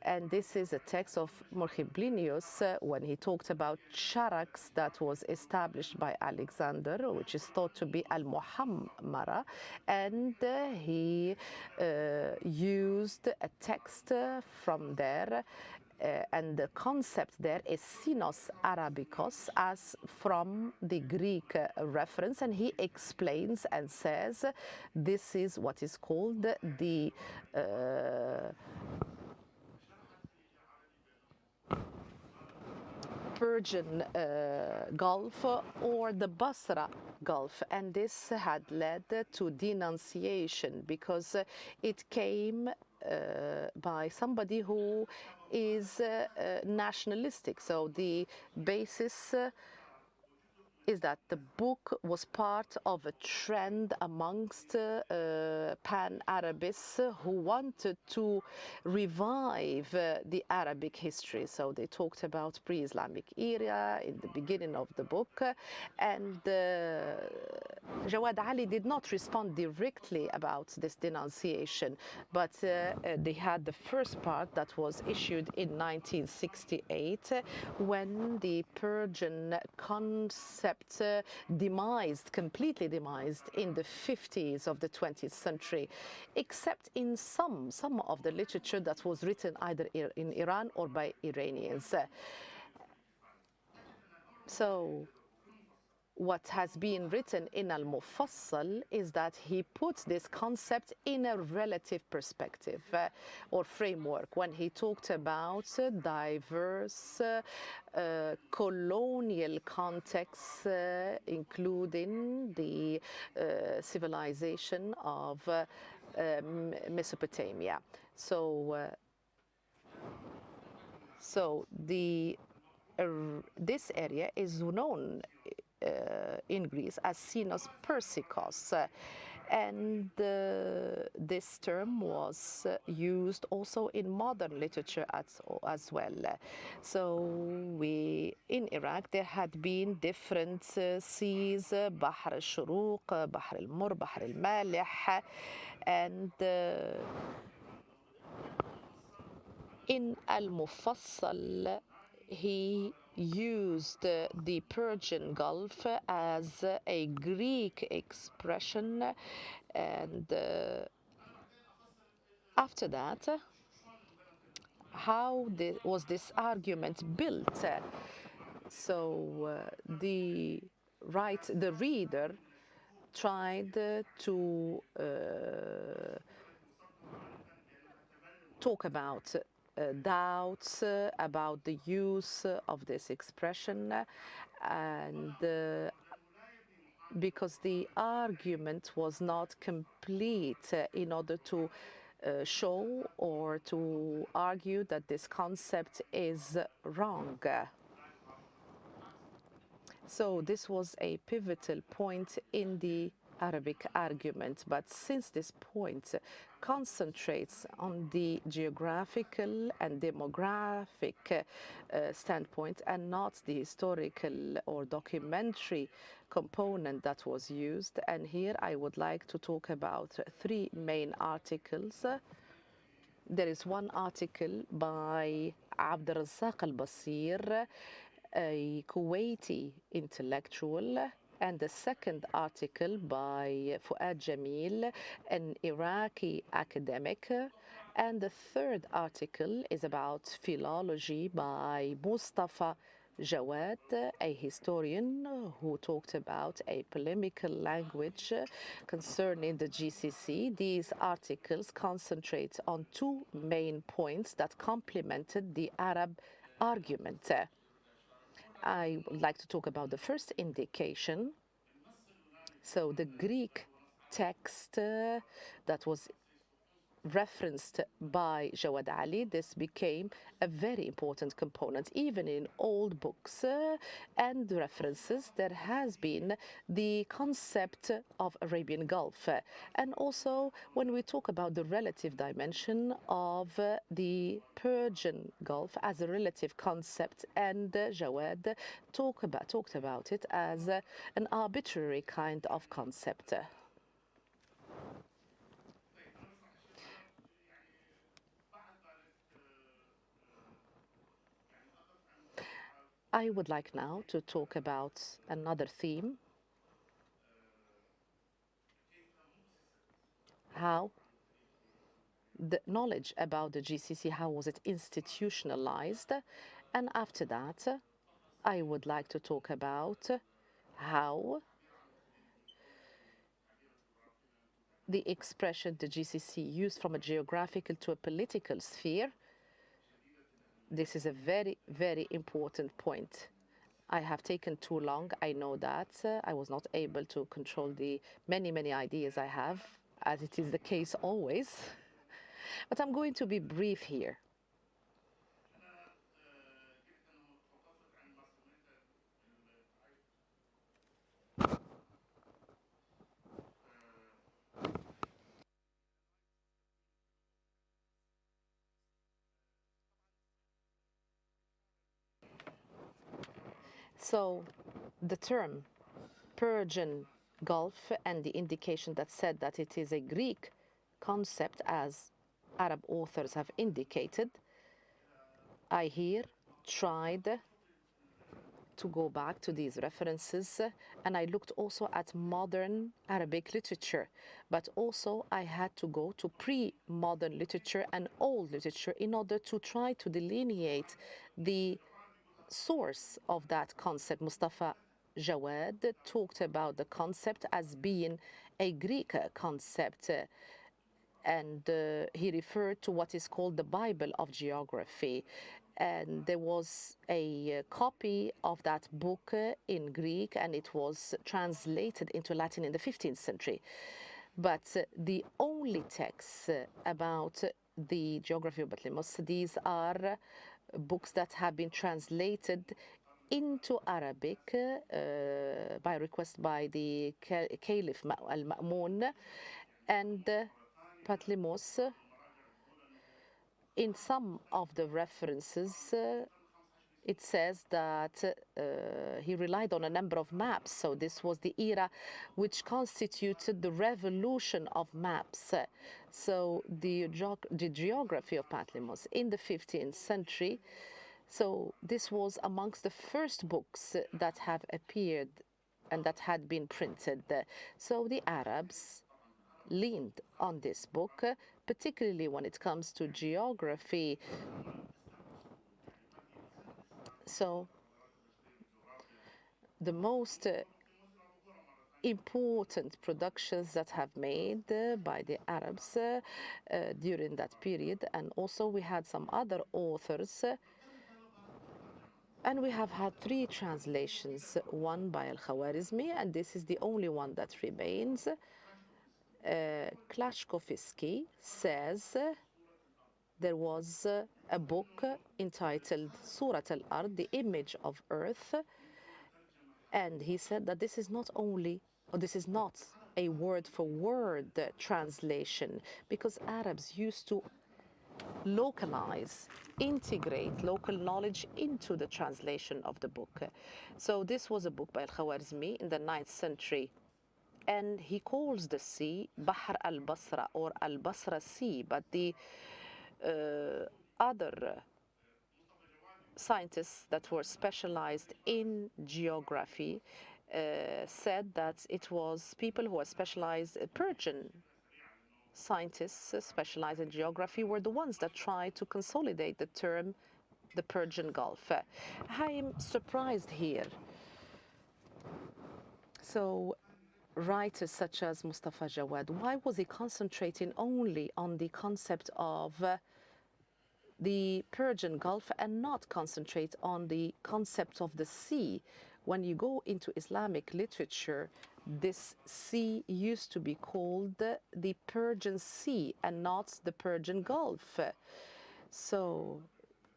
and this is a text of Morhiblinius when he talked about Charax that was established by Alexander, which is thought to be Al-Muhammara, and he used a text from there, and the concept there is Sinos Arabicos, as from the Greek reference, and he explains and says this is what is called the Persian Gulf or the Basra Gulf, and this had led to denunciation because it came by somebody who is nationalistic. So the basis is that the book was part of a trend amongst pan-Arabists who wanted to revive the Arabic history. So they talked about pre-Islamic era in the beginning of the book, and Jawad Ali did not respond directly about this denunciation, but they had the first part that was issued in 1968 when the Persian concept completely demised in the 50s of the 20th century, except in some of the literature that was written either in Iran or by Iranians. So what has been written in Al-Mufassal is that he puts this concept in a relative perspective or framework when he talked about diverse colonial contexts, including the civilization of Mesopotamia. So this area is known in Greece as Sinos Persicos, and this term was used also in modern literature as well. So in Iraq there had been different seas, Bahr al-Shuruq, Bahr al-Mur, Bahr al-Malih, and in Al-Mufassal he used the Persian Gulf as a Greek expression, and after that, how was this argument built? So the reader tried to talk about doubts about the use of this expression, and because the argument was not complete in order to show or to argue that this concept is wrong. So this was a pivotal point in the Arabic argument, but since this point concentrates on the geographical and demographic standpoint and not the historical or documentary component that was used, and here I would like to talk about 3 main articles. There is one article by Abdurrazzaq al-Basir, a Kuwaiti intellectual, and the second article by Fuad Jamil, an Iraqi academic, and the third article is about philology by Mustafa Jawad, a historian who talked about a polemical language concerning the GCC. These articles concentrate on two main points that complemented the Arab argument. I would like to talk about the first indication. So the Greek text that was referenced by Jawad Ali, this became a very important component. Even in old books and references, there has been the concept of Arabian Gulf. And also, when we talk about the relative dimension of the Persian Gulf as a relative concept, and Jawad talked about it as an arbitrary kind of concept. I would like now to talk about another theme, how the knowledge about the GCC, how was it institutionalized? And after that, I would like to talk about how the expression the GCC used from a geographical to a political sphere. This is a very, very important point. I have taken too long. I know that. I was not able to control the many, many ideas I have, as it is the case always. But I'm going to be brief here. So the term Persian Gulf and the indication that said that it is a Greek concept, as Arab authors have indicated, I here tried to go back to these references, and I looked also at modern Arabic literature, but also I had to go to pre-modern literature and old literature in order to try to delineate the source of that concept. Mustafa Jawad talked about the concept as being a Greek concept, and he referred to what is called the Bible of geography. And there was a copy of that book in Greek, and it was translated into Latin in the 15th century. But the only texts about the geography of Batlimos, these are books that have been translated into Arabic by request by the Caliph al-Ma'mun, and Patlimos, in some of the references, it says that he relied on a number of maps. So this was the era which constituted the revolution of maps. So the geography of Patlimos in the 15th century. So this was amongst the first books that have appeared and that had been printed. So the Arabs leaned on this book, particularly when it comes to geography. So the most important productions that have made by the Arabs during that period, and also we had some other authors, and we have had three translations, one by Al-Khawarizmi, and this is the only one that remains. Klashkovsky says there was a book entitled Surat al-Ard, the image of Earth, and he said that this is not only, or this is not a word-for-word translation, because Arabs used to localize, integrate local knowledge into the translation of the book. So this was a book by Al-Khawarizmi in the 9th century, and he calls the sea Bahr al-Basra or al-Basra Sea, but the other scientists that were specialized in geography said that it was people who were specialized, Persian scientists specialized in geography were the ones that tried to consolidate the term the Persian Gulf. I'm surprised here. So writers such as Mustafa Jawad, why was he concentrating only on the concept of the Persian Gulf and not concentrate on the concept of the sea? When you go into Islamic literature, this sea used to be called the Persian Sea and not the Persian Gulf. So,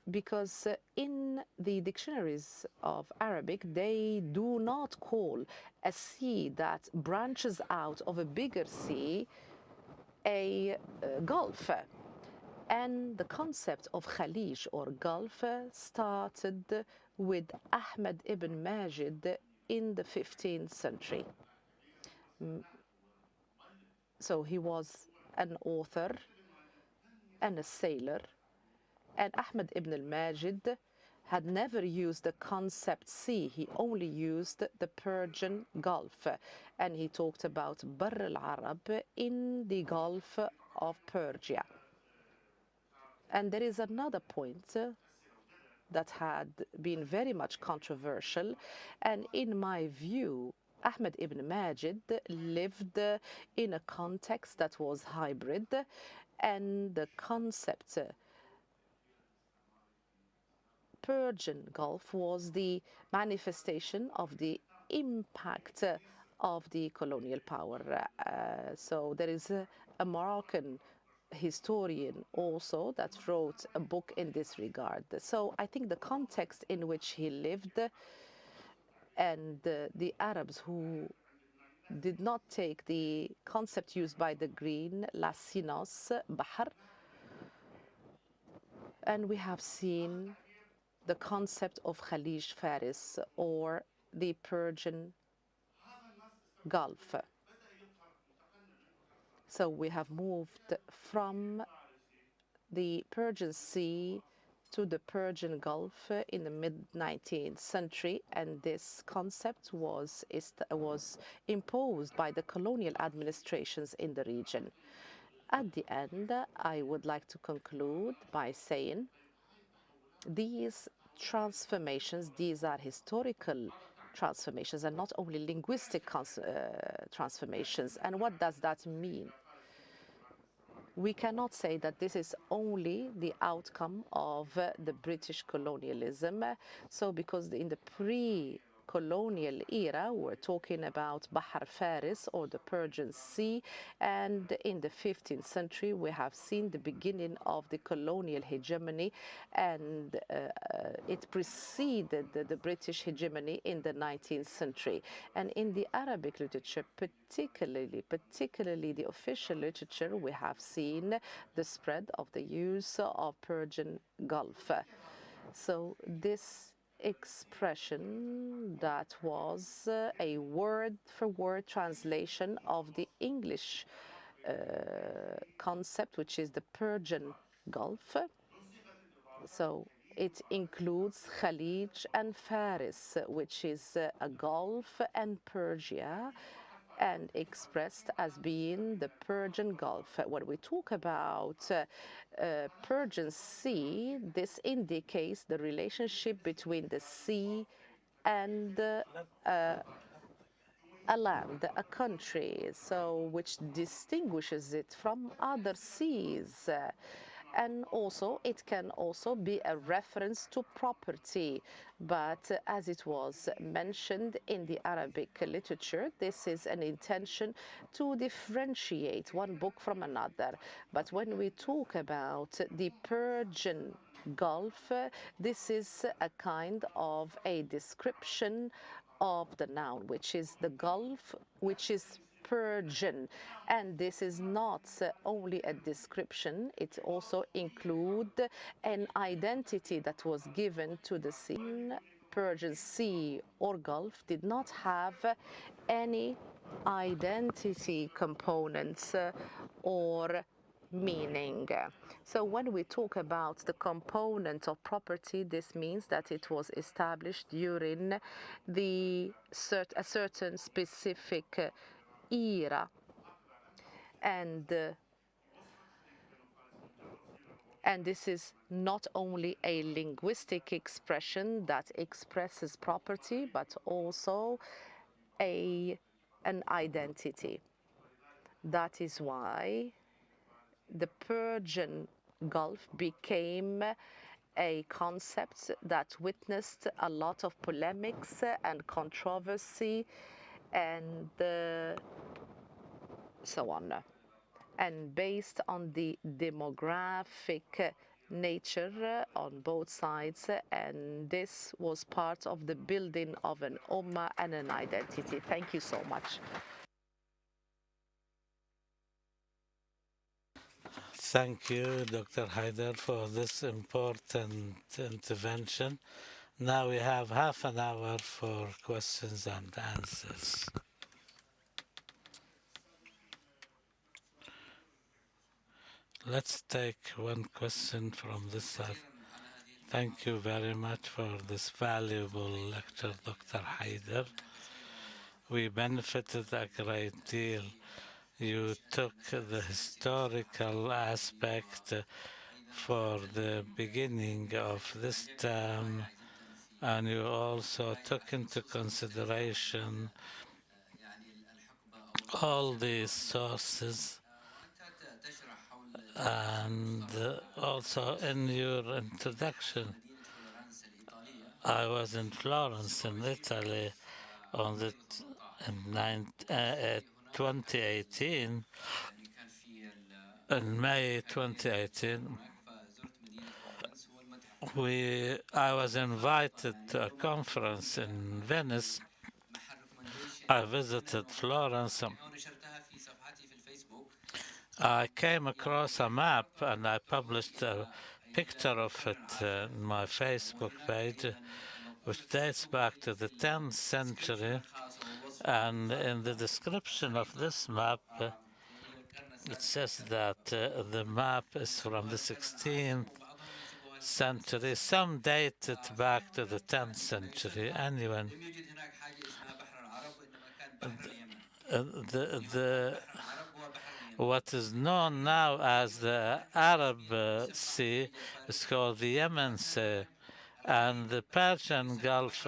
because in the dictionaries of Arabic, they do not call a sea that branches out of a bigger sea a gulf. And the concept of Khalij or Gulf started with Ahmed ibn Majid in the 15th century. So he was an author and a sailor. And Ahmed ibn al-Majid had never used the concept sea. He only used the Persian Gulf. And he talked about Barr al-Arab in the Gulf of Persia. And there is another point that had been very much controversial. And in my view, Ahmed ibn Majid lived in a context that was hybrid, and the concept Persian Gulf was the manifestation of the impact of the colonial power. So there is a Moroccan historian also that wrote a book in this regard. So I think the context in which he lived and the Arabs who did not take the concept used by the Green, La Sinos, Bahar, and we have seen the concept of Khalij Faris or the Persian Gulf. So we have moved from the Persian Sea to the Persian Gulf in the mid-19th century, and this concept was imposed by the colonial administrations in the region. At the end, I would like to conclude by saying these transformations, these are historical transformations and not only linguistic transformations. And what does that mean? We cannot say that this is only the outcome of the British colonialism. So because in the pre-colonial era, we're talking about Bahar Faris or the Persian Sea, and in the 15th century we have seen the beginning of the colonial hegemony, and it preceded the British hegemony in the 19th century. And in the Arabic literature, particularly the official literature, we have seen the spread of the use of Persian Gulf. So this expression that was a word-for-word translation of the English concept, which is the Persian Gulf. So it includes Khalij and Faris, which is a Gulf and Persia, and expressed as being the Persian Gulf. When we talk about Persian Sea, this indicates the relationship between the sea and a land, a country, so which distinguishes it from other seas. And also, it can also be a reference to property. But as it was mentioned in the Arabic literature, this is an intention to differentiate one book from another. But when we talk about the Persian Gulf, this is a kind of a description of the noun, which is the Gulf, which is Persian. And this is not only a description, it also includes an identity that was given to the sea. Persian Sea or Gulf did not have any identity components or meaning. So when we talk about the component of property, this means that it was established during a certain specific era, and and this is not only a linguistic expression that expresses property, but also an identity. That is why the Persian Gulf became a concept that witnessed a lot of polemics and controversy and so on. And based on the demographic nature on both sides, and this was part of the building of an ummah and an identity. Thank you so much. Thank you, Dr. Haider, for this important intervention. Now we have half an hour for questions and answers. Let's take one question from this side. Thank you very much for this valuable lecture, Dr. Haider. We benefited a great deal. You took the historical aspect for the beginning of this term, and you also took into consideration all these sources. And also in your introduction, I was in Florence, in Italy, on the in 2018, in May 2018. I was invited to a conference in Venice. I visited Florence. I came across a map and I published a picture of it in my Facebook page, which dates back to the 10th century. And in the description of this map, it says that the map is from the 16th century. Some date it back to the 10th century. Anyway, what is known now as the Arab Sea is called the Yemen Sea, and the Persian Gulf.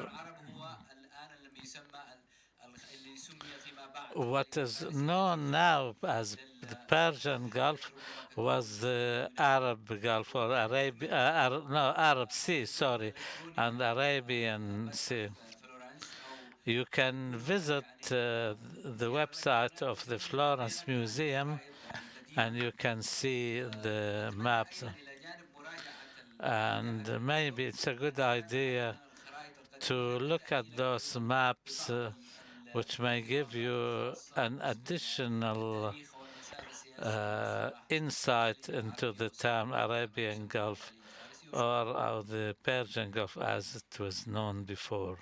What is known now as the Persian Gulf was the Arab Gulf or Arab Sea, sorry, and Arabian Sea. You can visit the website of the Florence Museum and you can see the maps. And maybe it's a good idea to look at those maps, which may give you an additional insight into the term Arabian Gulf or the Persian Gulf as it was known before.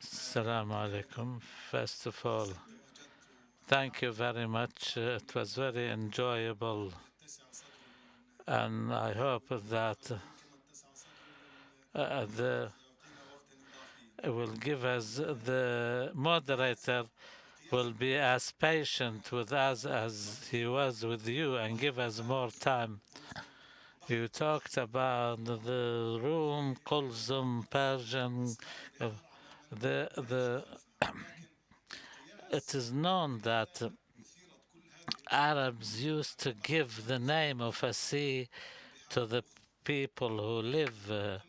Assalamu alaikum. First of all, thank you very much. It was very enjoyable. And I hope that will give us, the moderator will be as patient with us as he was with you and give us more time. You talked about the Rum, Kulzum, Persian, it is known that Arabs used to give the name of a sea to the people who live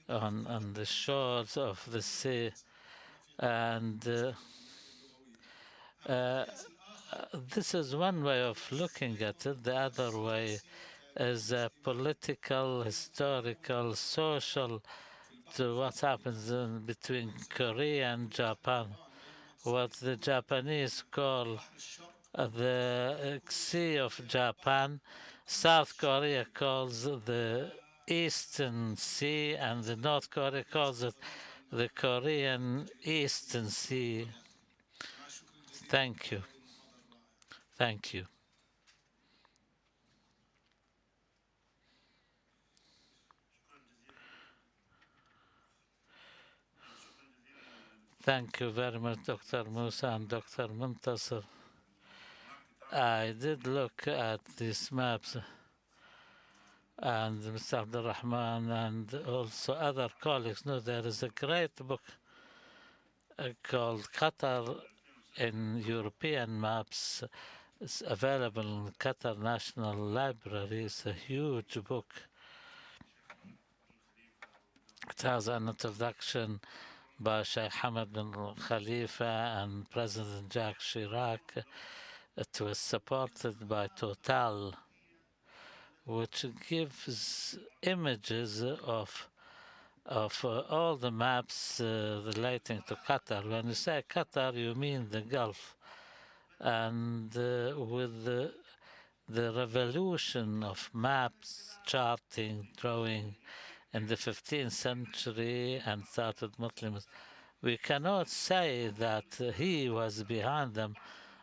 on the shores of the sea, and this is one way of looking at it. The other way is political, historical, social, to what happens between Korea and Japan. What the Japanese call the Sea of Japan, South Korea calls the Eastern Sea, and the North Korea calls it the Korean Eastern Sea. Thank you. Thank you. Thank you very much, Dr. Musa and Dr. Muntasir. I did look at these maps, and Mr. Abdulrahman and also other colleagues know there is a great book called Qatar in European Maps. It's available in Qatar National Library. It's a huge book. It has an introduction by Sheikh Hamad bin Khalifa and President Jacques Chirac. It was supported by Total, which gives images of all the maps relating to Qatar. When you say Qatar, you mean the Gulf. And with the revolution of maps, charting, drawing in the 15th century and started Muslims, we cannot say that he was behind them,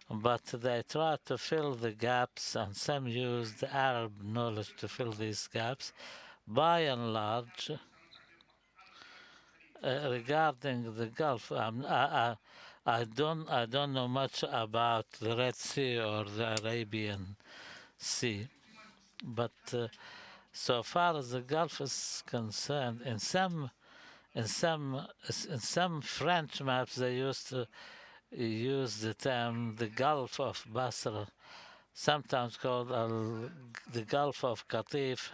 but they tried to fill the gaps, and some used Arab knowledge to fill these gaps. By and large, regarding the Gulf, I don't know much about the Red Sea or the Arabian Sea, but so far as the Gulf is concerned, in some French maps they used to use the term the Gulf of Basra, sometimes called the Gulf of Qatif,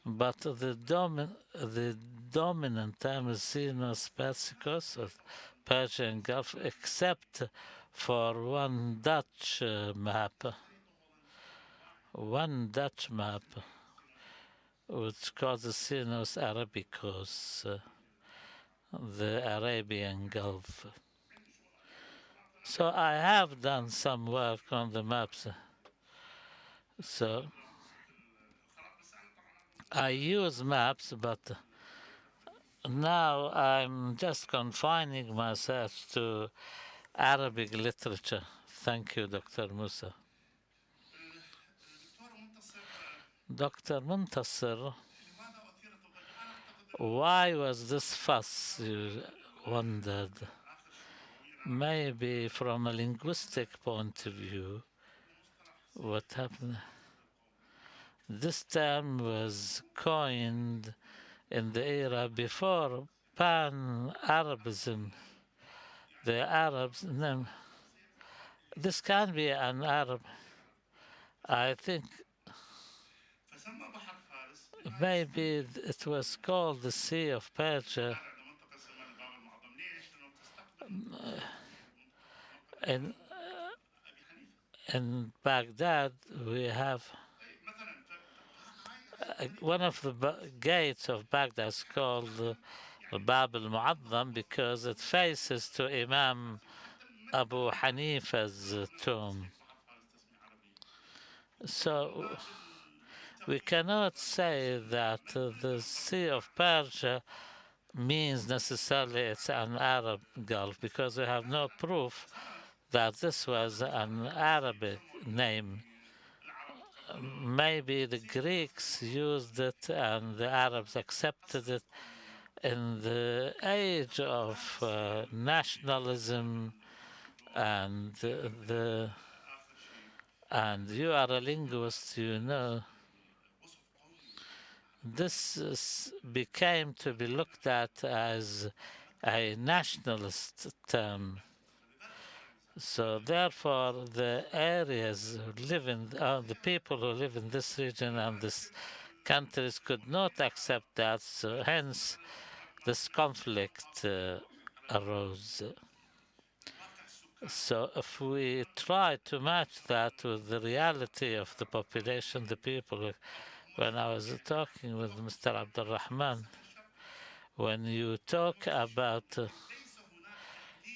but the dominant term is seen as Persicus or Persian Gulf, except for one Dutch map, which calls the Sinus Arabicus, the Arabian Gulf. So I have done some work on the maps. So I use maps, but now I'm just confining myself to Arabic literature. Thank you, Dr. Musa. Dr. Muntasir, why was this fuss, you wondered? Maybe from a linguistic point of view, what happened? This term was coined in the era before Pan-Arabism. The Arabs, this can be an Arab. I think maybe it was called the Sea of Persia. In Baghdad, we have one of the gates of Baghdad is called Bab al-Mu'azzam because it faces to Imam Abu Hanifa's tomb. So we cannot say that the Sea of Persia means necessarily it's an Arab Gulf because we have no proof that this was an Arabic name. Maybe the Greeks used it and the Arabs accepted it in the age of nationalism and you are a linguist, you know. This became to be looked at as a nationalist term. So therefore, the areas who live in, the people who live in this region and this countries could not accept that. So hence, this conflict arose. So if we try to match that with the reality of the population, the people, when I was talking with Mr. Abdulrahman, when you talk about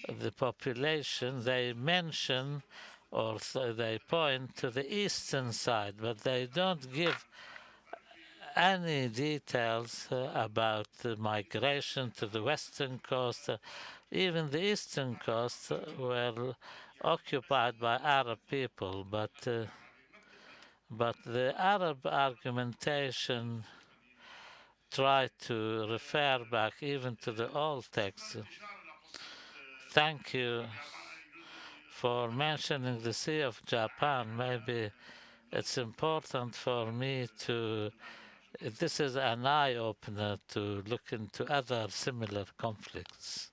the population, they mention or they point to the eastern side, but they don't give any details about the migration to the western coast. Even the eastern coast were occupied by Arab people, but the Arab argumentation tried to refer back even to the old text. Thank you for mentioning the Sea of Japan. Maybe it's important for me to. This is an eye opener to look into other similar conflicts.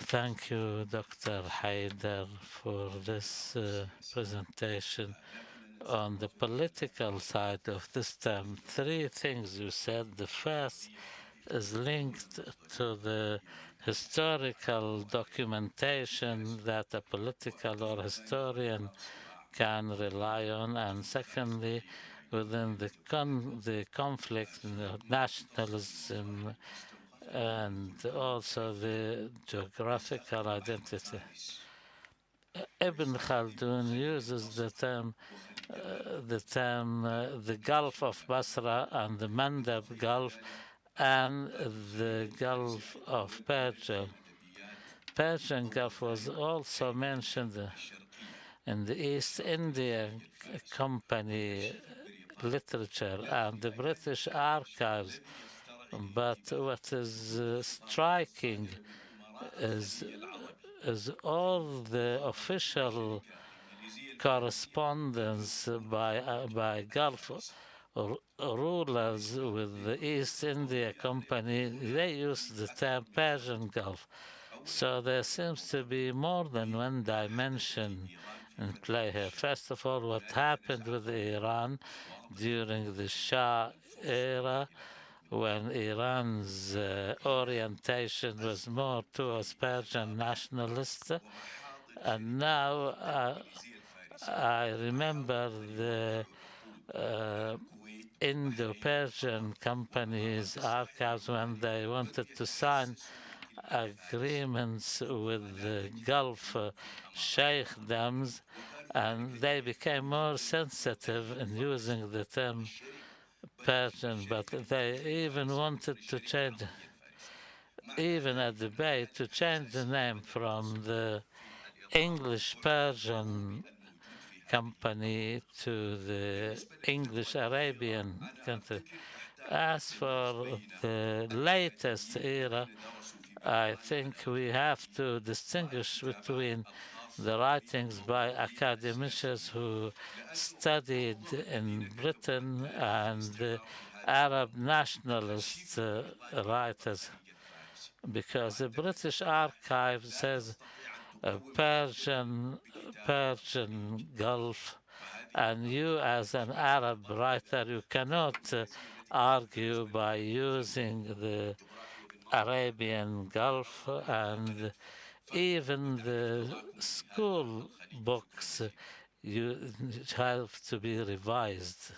Thank you, Dr. Haider, for this presentation. On the political side of this term, three things you said. The first is linked to the historical documentation that a political or historian can rely on, and secondly, within the conflict, nationalism, and also the geographical identity. Ibn Khaldun uses the term the Gulf of Basra and the Mandab Gulf and the Gulf of Persia. Persian Gulf was also mentioned in the East India Company literature and the British archives. But what is striking is all the official correspondence by Gulf rulers with the East India Company. They used the term Persian Gulf. So there seems to be more than one dimension in play here. First of all, what happened with Iran during the Shah era, when Iran's orientation was more towards Persian nationalists, and now I remember the Indo-Persian company's archives when they wanted to sign agreements with the Gulf sheikhdoms, and they became more sensitive in using the term Persian, but they even wanted to change, even a debate to change the name from the English Persian company to the English Arabian country. As for the latest era, I think we have to distinguish between the writings by academicians who studied in Britain and the Arab nationalist writers, because the British archive says Persian Gulf, and you as an Arab writer, you cannot argue by using the Arabian Gulf, and even the school books you have to be revised.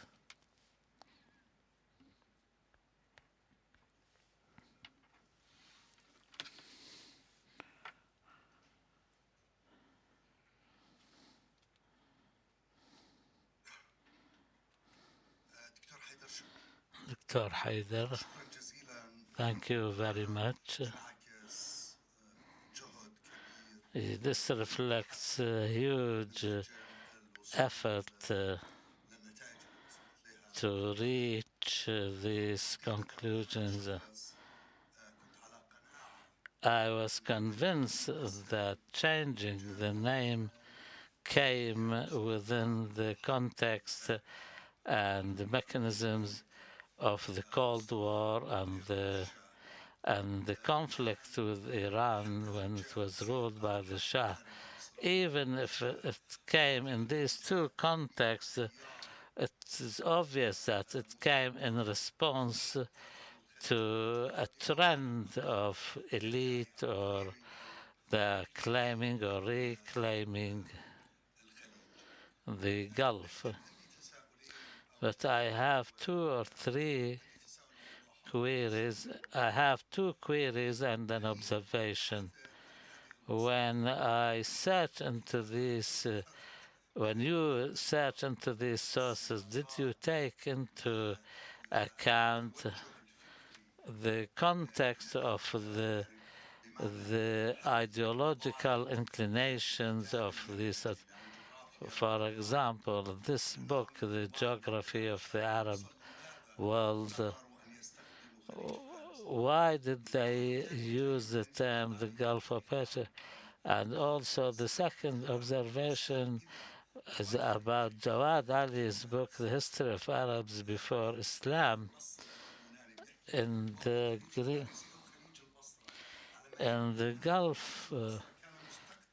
Dr. Haider, thank you very much. This reflects a huge effort to reach these conclusions. I was convinced that changing the name came within the context and the mechanisms of the Cold War and the conflict with Iran when it was ruled by the Shah. Even if it came in these two contexts, it is obvious that it came in response to a trend of elite or the claiming or reclaiming the Gulf. But I have two or three queries. I have two queries and an observation. When I search into these, when you search into these sources, did you take into account the context of the ideological inclinations of these? For example, this book, The Geography of the Arab World, why did they use the term the Gulf of Persia? And also the second observation is about Jawad Ali's book, The History of Arabs Before Islam. In the, in the Gulf,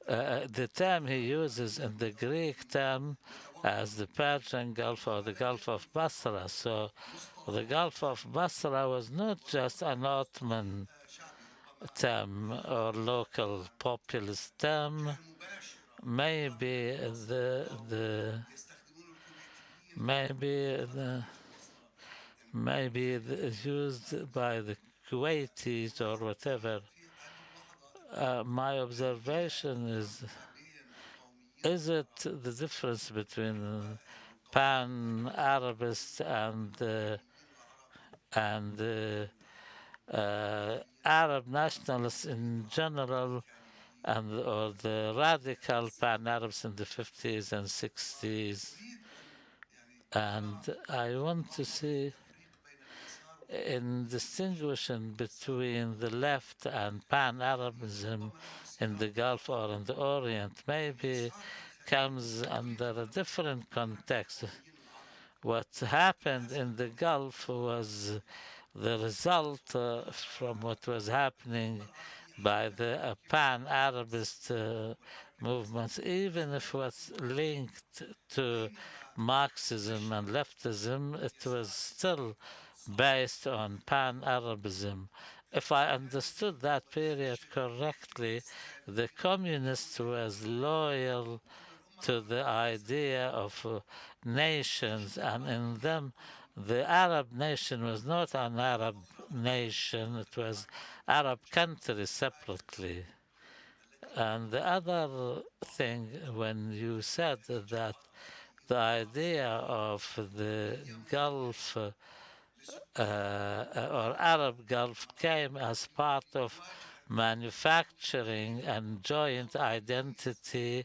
the term he uses in the Greek term as the Persian Gulf or the Gulf of Basra. So the Gulf of Basra was not just an Ottoman term or local populist term. Maybe used by the Kuwaitis or whatever. My observation is it the difference between pan-Arabist and Arab nationalists in general, or the radical pan-Arabs in the 50s and 60s? And I want to see in distinguishing between the left and pan-Arabism in the Gulf or in the Orient maybe comes under a different context. What happened in the Gulf was the result from what was happening by the pan-Arabist movements, even if it was linked to Marxism and leftism, it was still based on pan-Arabism. If I understood that period correctly, the communists was loyal to the idea of nations, and in them the Arab nation was not an Arab nation, it was Arab countries separately. And the other thing, when you said that the idea of the Gulf or Arab Gulf came as part of manufacturing and joint identity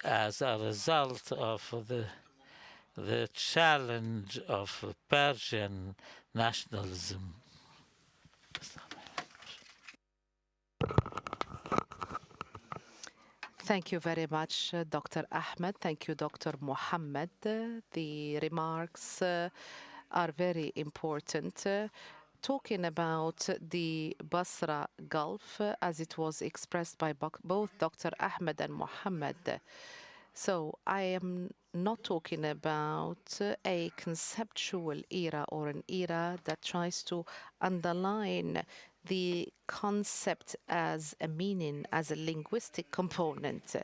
as a result of the challenge of Persian nationalism. Thank you very much, Dr. Ahmed. Thank you, Dr. Mohammed. The remarks are very important. Talking about the Basra Gulf, as it was expressed by both Dr. Ahmed and Mohammed. So I am not talking about a conceptual era or an era that tries to underline the concept as a meaning, as a linguistic component.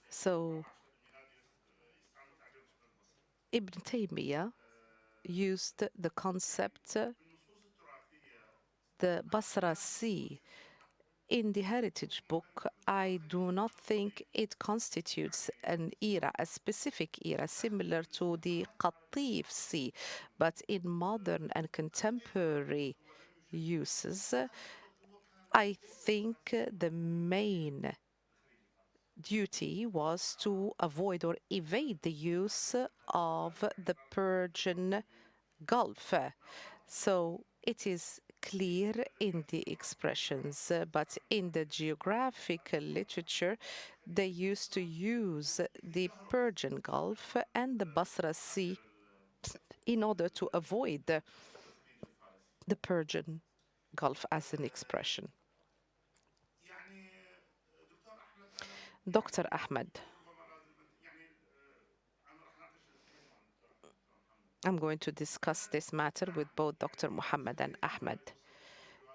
So Ibn Taymiyyah used the concept, the Basra Sea. In the Heritage Book, I do not think it constitutes an era, a specific era, similar to the Qatif Sea, but in modern and contemporary uses, I think the main duty was to avoid or evade the use of the Persian Gulf. So it is clear in the expressions, but in the geographical literature, they used to use the Persian Gulf and the Basra Sea in order to avoid the Persian Gulf as an expression. Dr. Ahmed, I'm going to discuss this matter with both Dr. Muhammad and Ahmed.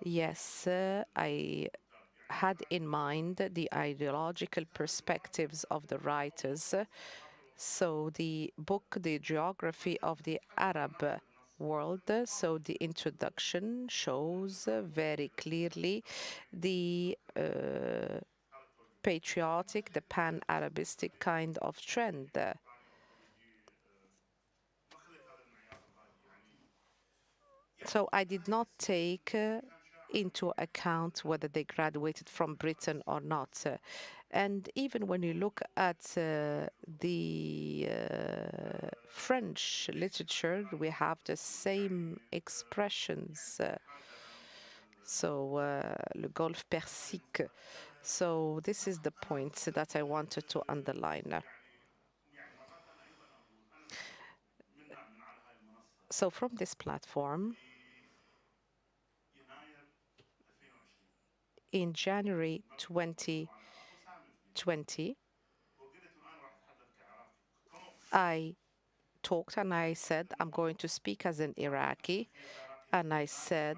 Yes, I had in mind the ideological perspectives of the writers. So the book, The Geography of the Arab world. So the introduction shows very clearly the patriotic, the pan-Arabistic kind of trend. So I did not take into account whether they graduated from Britain or not. And even when you look at the French literature, we have the same expressions. Le Golfe Persique. So this is the point that I wanted to underline. So from this platform, in January 2020, I talked and I said, I'm going to speak as an Iraqi. And I said,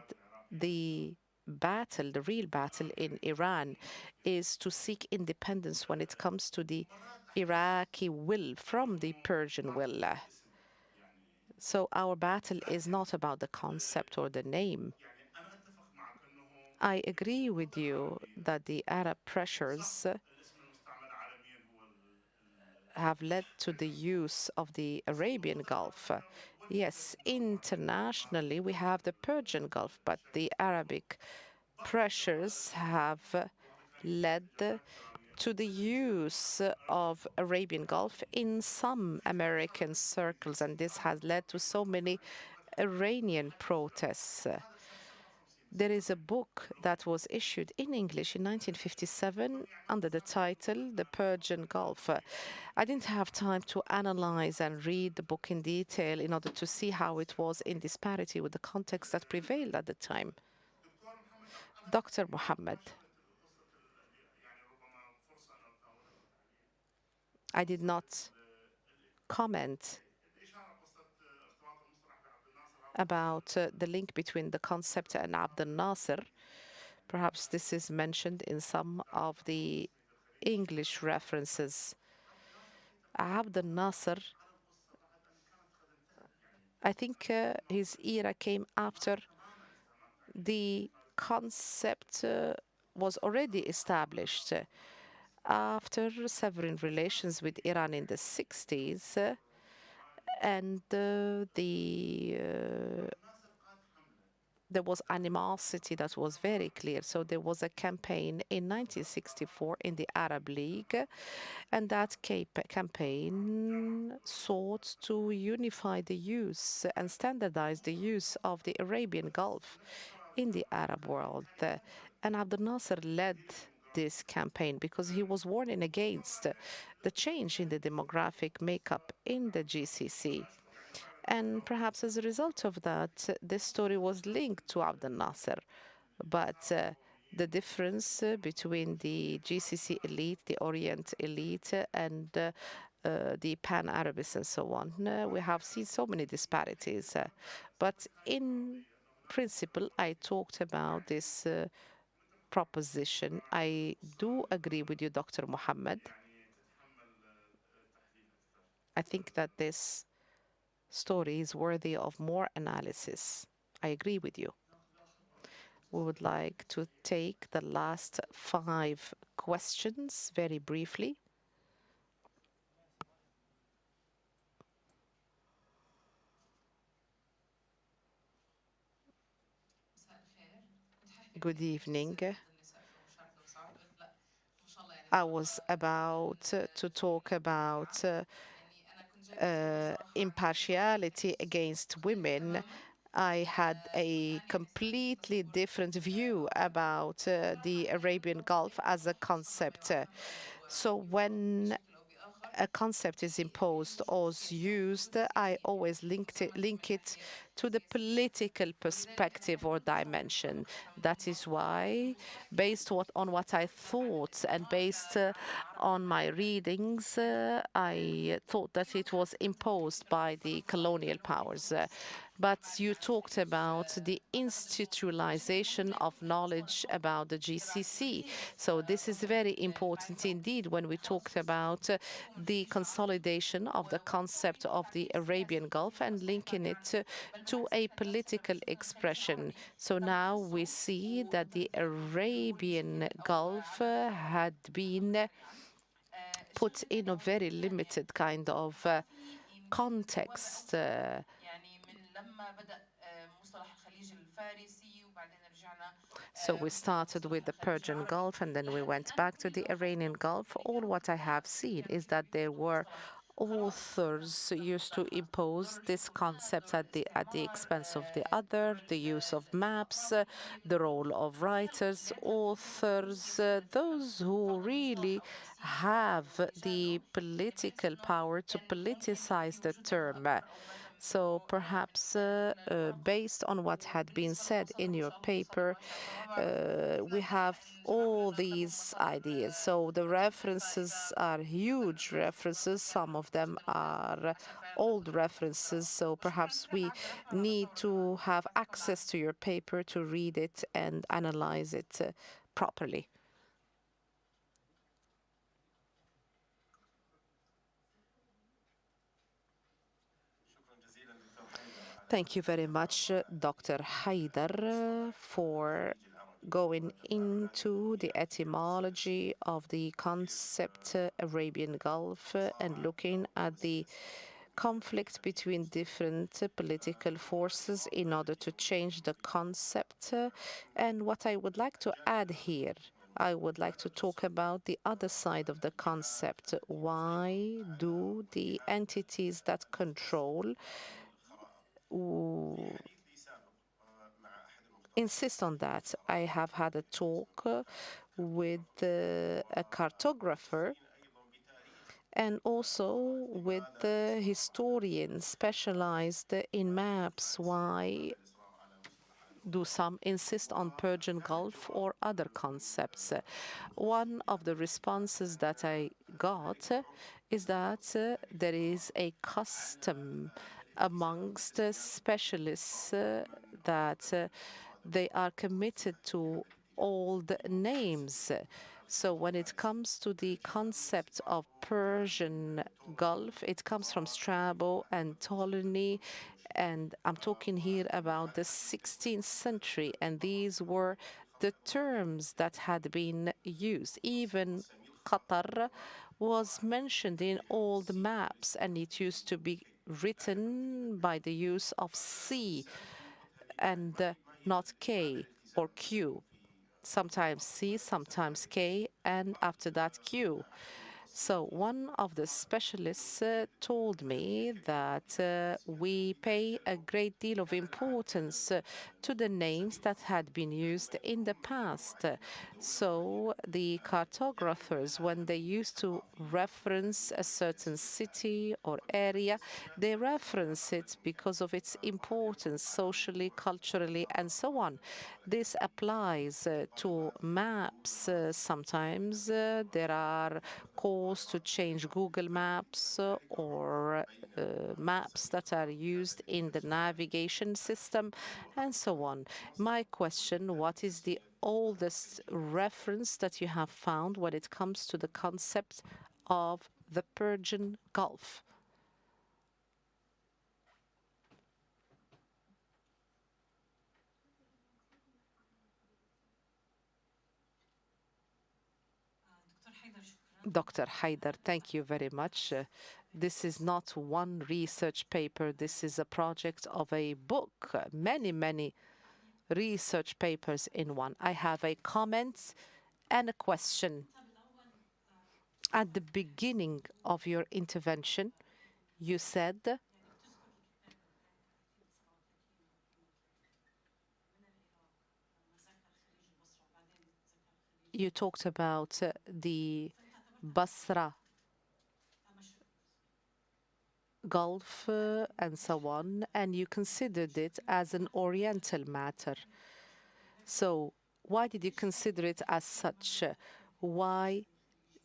the battle, the real battle in Iran is to seek independence when it comes to the Iraqi will from the Persian will. So our battle is not about the concept or the name. I agree with you that the Arab pressures have led to the use of the Arabian Gulf. Yes, internationally we have the Persian Gulf, but the Arabic pressures have led to the use of Arabian Gulf in some American circles, and this has led to so many Iranian protests. There is a book that was issued in English in 1957 under the title The Persian Gulf. I didn't have time to analyze and read the book in detail in order to see how it was in disparity with the context that prevailed at the time. Dr. Muhammad, I did not comment about the link between the concept and Abdel Nasser. Perhaps this is mentioned in some of the English references. Abdel Nasser, I think his era came after the concept was already established. After severing relations with Iran in the 60s, and there was animosity that was very clear. So there was a campaign in 1964 in the Arab League, and that campaign sought to unify the use and standardize the use of the Arabian Gulf in the Arab world. And Abdel Nasser led this campaign because he was warning against the change in the demographic makeup in the GCC. And perhaps as a result of that, this story was linked to Abdel Nasser. But the difference between the GCC elite, the Orient elite, and the Pan-Arabists and so on, we have seen so many disparities. But in principle, I talked about this proposition. I do agree with you, Dr. Mohammed. I think that this story is worthy of more analysis. I agree with you. We would like to take the last 5 questions very briefly. Good evening. I was about to talk about impartiality against women. I had a completely different view about the Arabian Gulf as a concept. So when a concept is imposed or is used, I always link it to the political perspective or dimension. That is why, based on what I thought and based on my readings, I thought that it was imposed by the colonial powers. But you talked about the institutionalization of knowledge about the GCC. So this is very important indeed when we talked about the consolidation of the concept of the Arabian Gulf and linking it to a political expression. So now we see that the Arabian Gulf had been put in a very limited kind of context. So we started with the Persian Gulf and then we went back to the Iranian Gulf. All what I have seen is that there were authors used to impose this concept at the expense of the other, the use of maps, the role of writers, authors, those who really have the political power to politicize the term. So perhaps based on what had been said in your paper, we have all these ideas. So the references are huge references. Some of them are old references. So perhaps we need to have access to your paper to read it and analyze it properly. Thank you very much, Dr. Haider, for going into the etymology of the concept Arabian Gulf and looking at the conflict between different political forces in order to change the concept. And what I would like to add here, I would like to talk about the other side of the concept. Why do the entities that control insist on that? I have had a talk with a cartographer and also with the historians specialized in maps. Why do some insist on Persian Gulf or other concepts? One of the responses that I got is that there is a custom amongst specialists that they are committed to old names. So when it comes to the concept of Persian Gulf, it comes from Strabo and Ptolemy, and I'm talking here about the 16th century, and these were the terms that had been used. Even Qatar was mentioned in old maps, and it used to be written by the use of C and not K or Q. Sometimes C, sometimes K, and after that Q. So one of the specialists told me that we pay a great deal of importance to the names that had been used in the past. So the cartographers, when they used to reference a certain city or area, they reference it because of its importance socially, culturally, and so on. This applies to maps. Sometimes there are calls to change Google Maps or maps that are used in the navigation system and so on. My question, what is the oldest reference that you have found when it comes to the concept of the Persian Gulf? Dr. Haider, thank you very much. This is not one research paper. This is a project of a book, many, many research papers in one. I have a comment and a question. At the beginning of your intervention, you said you talked about the Basra Gulf and so on, and you considered it as an Oriental matter. So why did you consider it as such? Why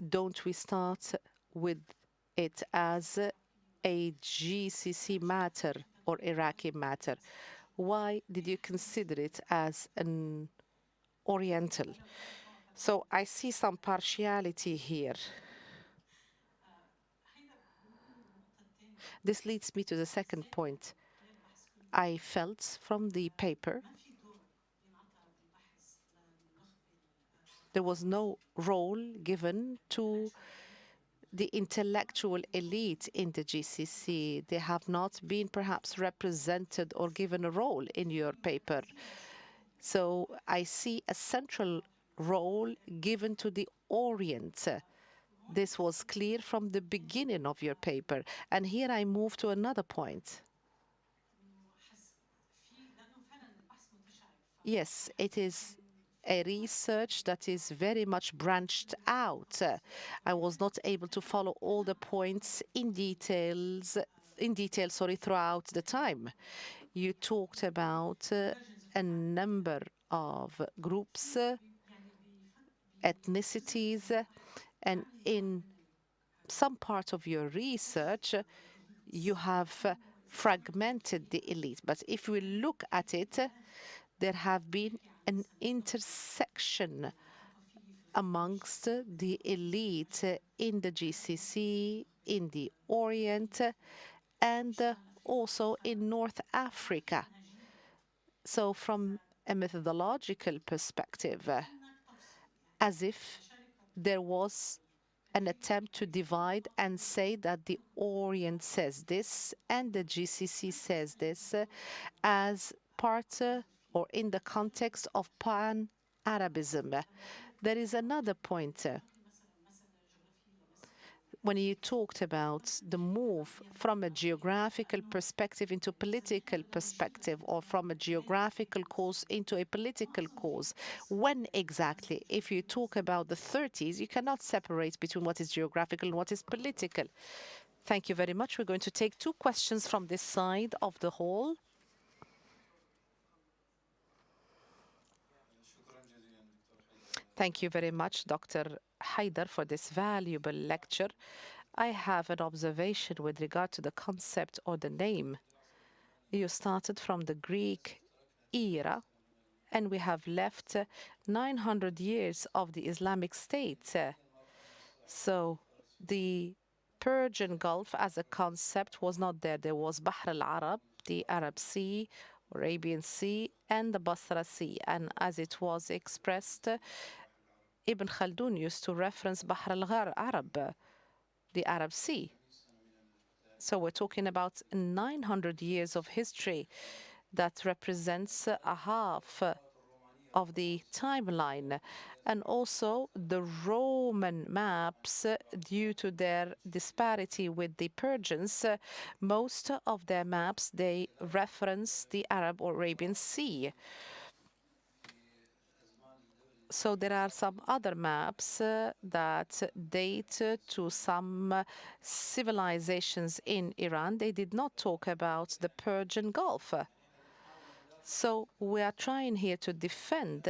don't we start with it as a GCC matter? or Iraqi matter. Why did you consider it as an Oriental? So I see some partiality here. This leads me to the second point. I felt from the paper there was no role given to the intellectual elite in the GCC. They have not been perhaps represented or given a role in your paper. So I see a central role given to the Orient. This was clear from the beginning of your paper. And here I move to another point. Yes, it is a research that is very much branched out. I was not able to follow all the points in detail, throughout the time. You talked about a number of groups, ethnicities, and in some part of your research, you have fragmented the elite. But if we look at it, there have been an intersection amongst the elite in the GCC, in the Orient, and also in North Africa. So from a methodological perspective, as if there was an attempt to divide and say that the Orient says this and the GCC says this as part or in the context of pan-Arabism. There is another point. When you talked about the move from a geographical perspective into political perspective, or from a geographical cause into a political cause, when exactly? If you talk about the 30s, you cannot separate between what is geographical and what is political. Thank you very much. We're going to take two questions from this side of the hall. Thank you very much, Dr. Haider, for this valuable lecture. I have an observation with regard to the concept or the name. You started from the Greek era, and we have left 900 years of the Islamic State. So the Persian Gulf as a concept was not there. There was Bahr al-Arab, the Arab Sea, Arabian Sea, and the Basra Sea. And as it was expressed, Ibn Khaldun used to reference Bahr al-Arab, the Arab Sea. So we're talking about 900 years of history that represents a half of the timeline. And also the Roman maps, due to their disparity with the Persians, most of their maps, they reference the Arab or Arabian Sea. So there are some other maps that date to some civilizations in Iran. They did not talk about the Persian Gulf. So we are trying here to defend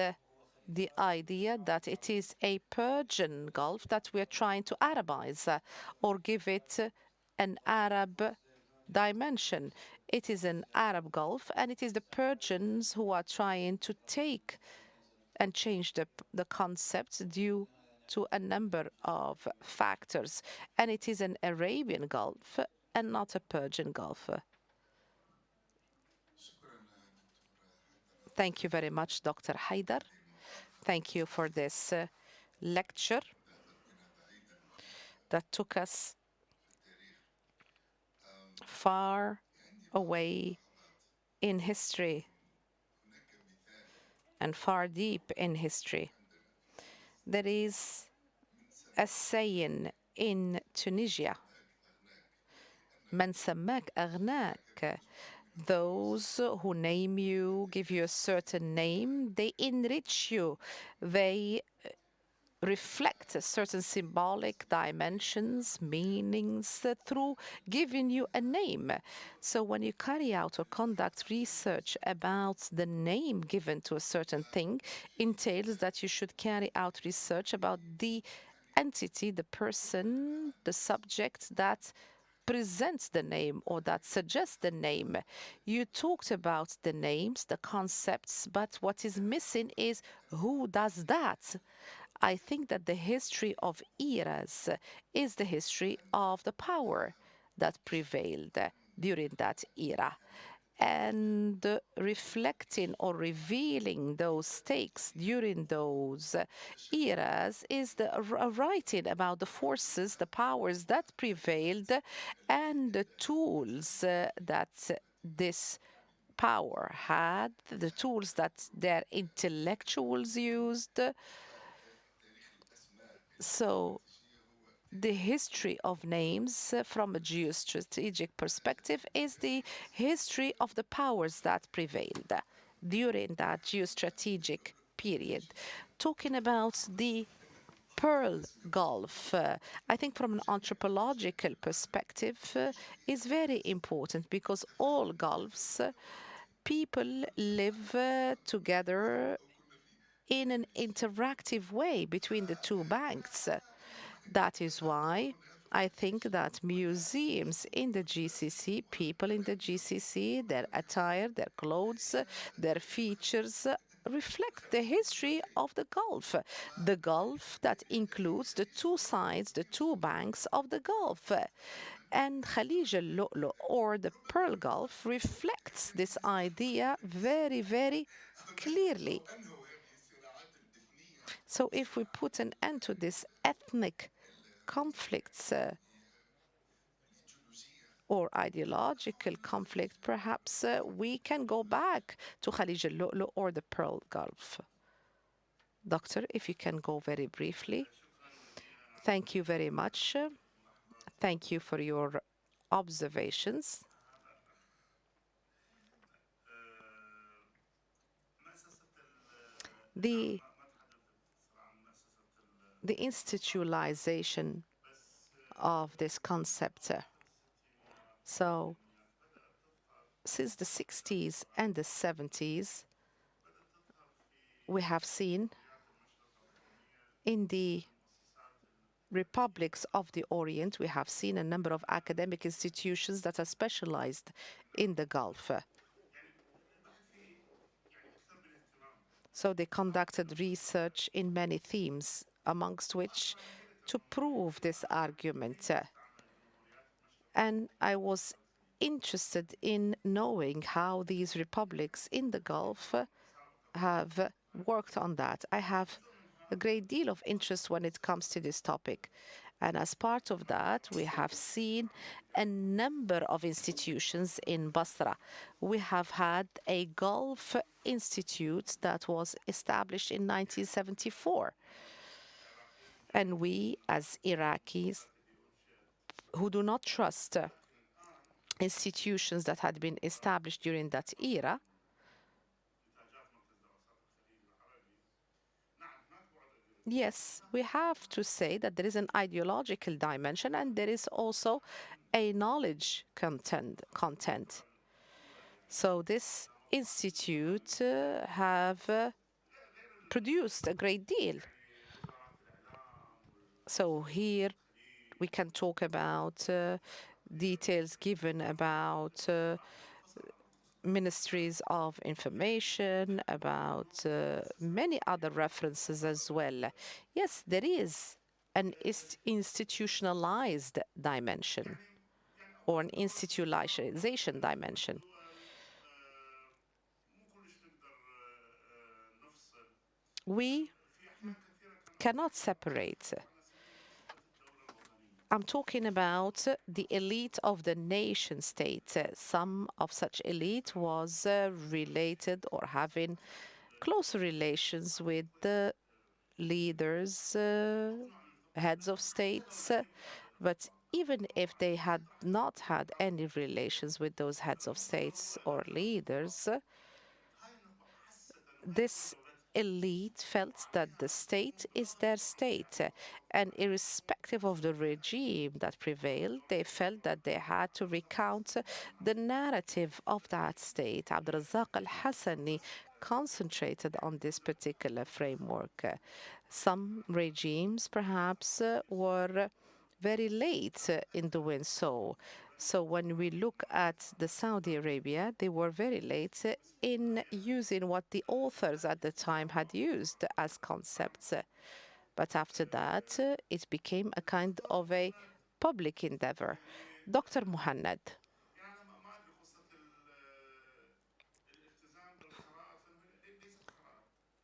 the idea that it is a Persian Gulf that we are trying to Arabize or give it an Arab dimension. It is an Arab Gulf, and it is the Persians who are trying to take and change the concept due to a number of factors. And it is an Arabian Gulf and not a Persian Gulf. Thank you very much, Dr. Haider. Thank you for this lecture that took us far away in history and far deep in history. There is a saying in Tunisia, من سماك أغناك. Those who name you, give you a certain name, they enrich you. They reflect certain symbolic dimensions, meanings through giving you a name. So when you carry out or conduct research about the name given to a certain thing, entails that you should carry out research about the entity, the person, the subject that presents the name or that suggests the name. You talked about the names, the concepts, but what is missing is who does that. I think that the history of eras is the history of the power that prevailed during that era. And reflecting or revealing those stakes during those eras is the writing about the forces, the powers that prevailed, and the tools that this power had, the tools that their intellectuals used. So the history of names from a geostrategic perspective is the history of the powers that prevailed during that geostrategic period. Talking about the Pearl Gulf, I think from an anthropological perspective, is very important because all gulfs, people live together in an interactive way between the two banks. That is why I think that museums in the GCC, people in the GCC, their attire, their clothes, their features reflect the history of the Gulf that includes the two sides, the two banks of the Gulf. And Khalij al-Lu'lu' or the Pearl Gulf reflects this idea very, very clearly. So if we put an end to this ethnic conflicts or ideological conflict, perhaps we can go back to Khalij al-Lu'lu' or the Pearl Gulf. Doctor, if you can go very briefly. Thank you very much. Thank you for your observations. The, the institutionalization of this concept. So since the 60s and the 70s, we have seen in the republics of the Orient, we have seen a number of academic institutions that are specialized in the Gulf. So they conducted research in many themes, amongst which to prove this argument. And I was interested in knowing how these republics in the Gulf have worked on that. I have a great deal of interest when it comes to this topic. And as part of that, we have seen a number of institutions in Basra. We have had a Gulf Institute that was established in 1974. And we, as Iraqis, who do not trust institutions that had been established during that era, yes, we have to say that there is an ideological dimension and there is also a knowledge content. So this institute have produced a great deal. So here we can talk about details given about ministries of information, about many other references as well. Yes, there is an institutionalized dimension or an institutionalization dimension. We cannot separate. I'm talking about the elite of the nation state. Some of such elite was related or having close relations with the leaders, heads of states. But even if they had not had any relations with those heads of states or leaders, this elite felt that the state is their state. And irrespective of the regime that prevailed, they felt that they had to recount the narrative of that state. Abdulrazak al-Hassani concentrated on this particular framework. Some regimes perhaps were very late in doing so. So when we look at the Saudi Arabia, they were very late in using what the authors at the time had used as concepts. But after that, it became a kind of a public endeavor. Dr. Muhannad,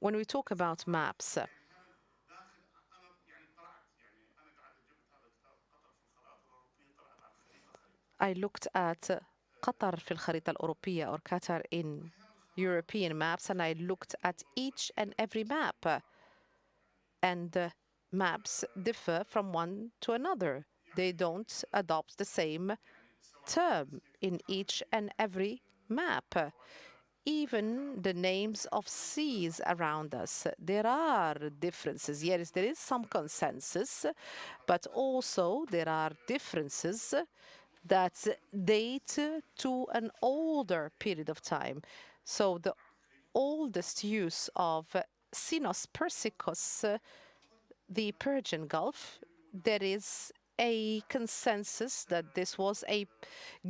when we talk about maps, I looked at Qatar في الخريطة الأوروبية or Qatar in European maps, and I looked at each and every map. And maps differ from one to another. They don't adopt the same term in each and every map. Even the names of seas around us, there are differences. Yes, there is some consensus, but also there are differences that date to an older period of time. So the oldest use of Sinos Persicus, the Persian Gulf, there is a consensus that this was a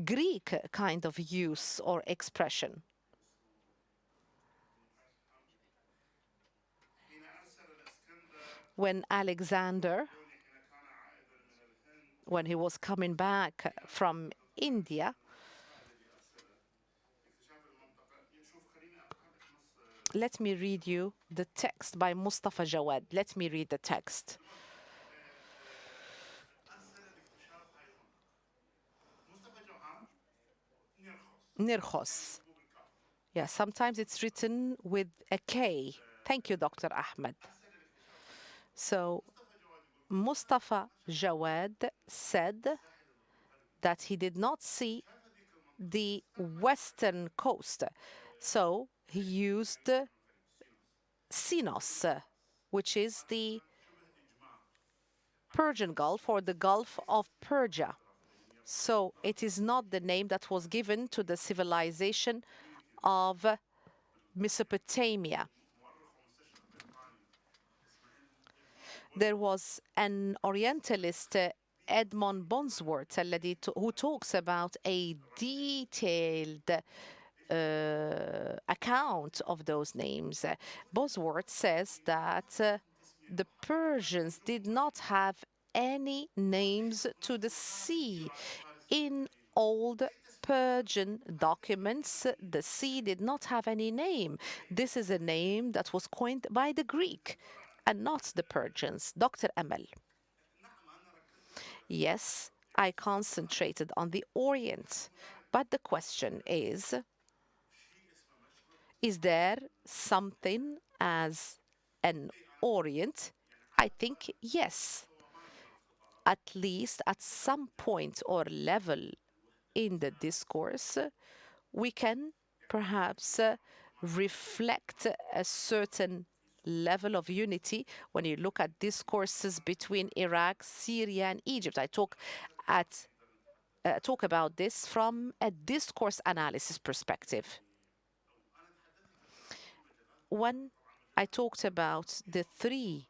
Greek kind of use or expression. When Alexander, when he was coming back from India, let me read you the text by Mustafa Jawad. Let me read the text. Nirchos. Yeah, sometimes it's written with a K. Thank you, Dr. Ahmed. So Mustafa Jawad said that he did not see the western coast. So he used Sinos, which is the Persian Gulf or the Gulf of Persia. So it is not the name that was given to the civilization of Mesopotamia. There was an Orientalist, Edmond Bonsworth, who talks about a detailed account of those names. Bosworth says that the Persians did not have any names to the sea. In old Persian documents, the sea did not have any name. This is a name that was coined by the Greek and not the Persians. Dr. Amal. Yes, I concentrated on the Orient, but the question is there something as an Orient? I think yes. At least at some point or level in the discourse, we can perhaps reflect a certain level of unity when you look at discourses between Iraq, Syria, and Egypt. I talk about this from a discourse analysis perspective. When I talked about the three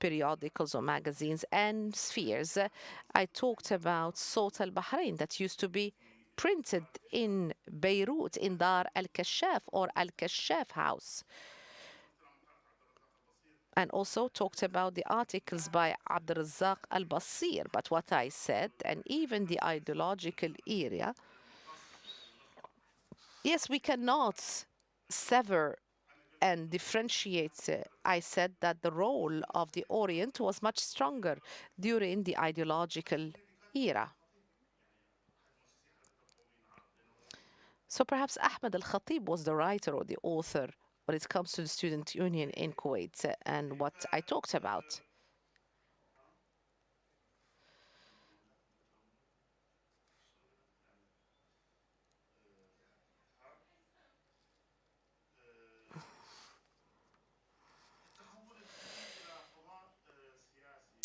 periodicals or magazines and spheres, I talked about Sot al-Bahrain that used to be printed in Beirut in Dar al-Kashaf or al-Kashaf house. And also talked about the articles by Abdulrazak al-Basir. But what I said, and even the ideological area, yes, we cannot sever and differentiate. I said that the role of the Orient was much stronger during the ideological era. So perhaps Ahmed al-Khatib was the writer or the author when it comes to the Student Union in Kuwait and what I talked about.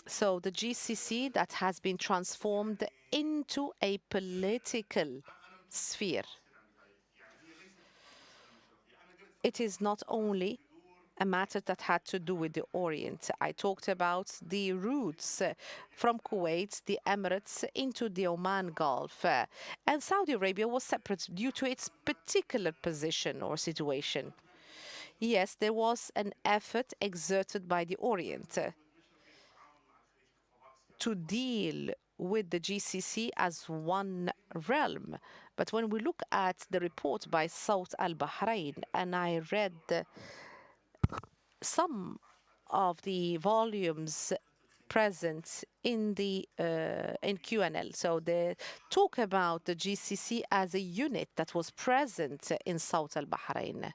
So the GCC that has been transformed into a political sphere. It is not only a matter that had to do with the Orient. I talked about the routes from Kuwait, the Emirates, into the Oman Gulf. And Saudi Arabia was separate due to its particular position or situation. Yes, there was an effort exerted by the Orient to deal with the GCC as one realm. But when we look at the report by Saud al-Bahrain, and I read some of the volumes present in the in QNL. So they talk about the GCC as a unit that was present in South al-Bahrain.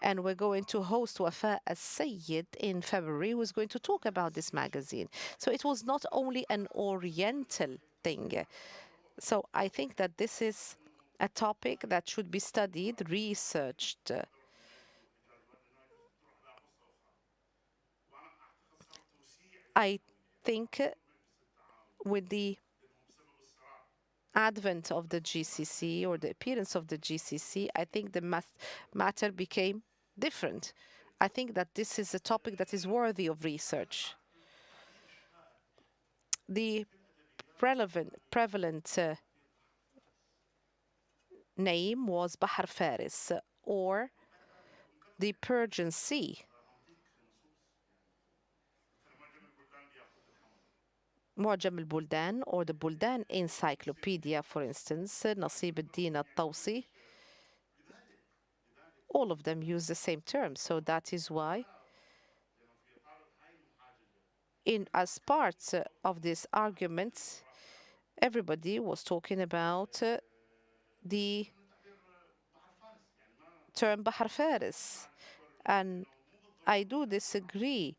And we're going to host Haider Saeed in February, who is going to talk about this magazine. So it was not only an Oriental thing. So I think that this is a topic that should be studied, researched. I think with the advent of the GCC or the appearance of the GCC, I think the matter became different. I think that this is a topic that is worthy of research. The prevalent name was Bahar Faris, or the Persian Sea. معجم البلدان, or the Buldan Encyclopedia, for instance, نصيب الدين الطوسي, all of them use the same term. So that is why, as part of this argument, everybody was talking about the term Bahar Faris. And I do disagree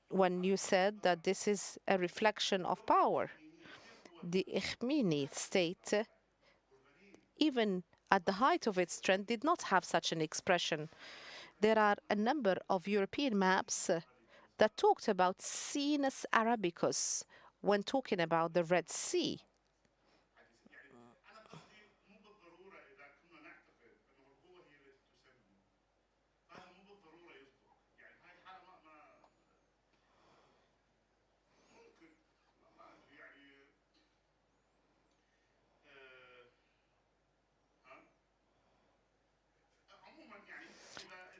when you said that this is a reflection of power. The Ikhmeni state, even at the height of its strength, did not have such an expression. There are a number of European maps that talked about Sinus Arabicus when talking about the Red Sea.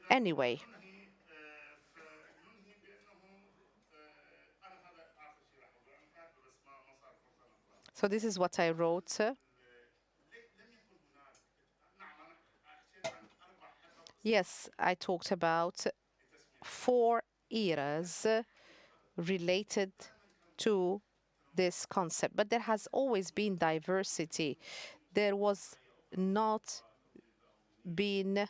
Anyway, so this is what I wrote. Yes, I talked about 4 eras related to this concept, but there has always been diversity. There was not been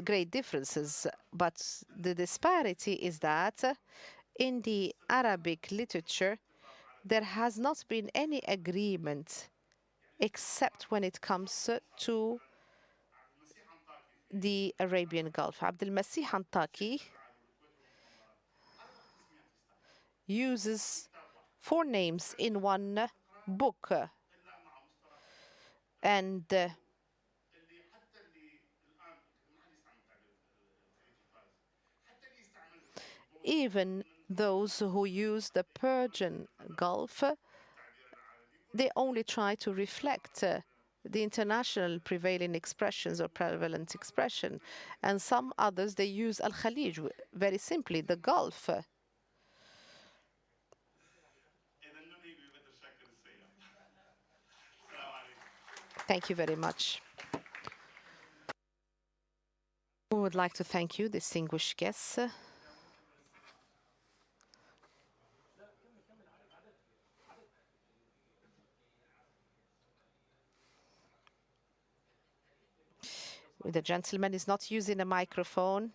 great differences, but the disparity is that in the Arabic literature, there has not been any agreement except when it comes to the Arabian Gulf. Abdulmasih Antaki uses 4 names in one book, and even those who use the Persian Gulf, they only try to reflect the international prevailing expressions or prevalent expression. And some others, they use Al-Khalij, very simply, the Gulf. Thank you very much. We would like to thank you, distinguished guests. The gentleman is not using a microphone.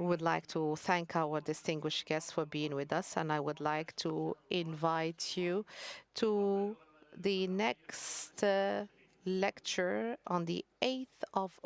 would like to thank our distinguished guests for being with us, and I would like to invite you to the next lecture on the 8th of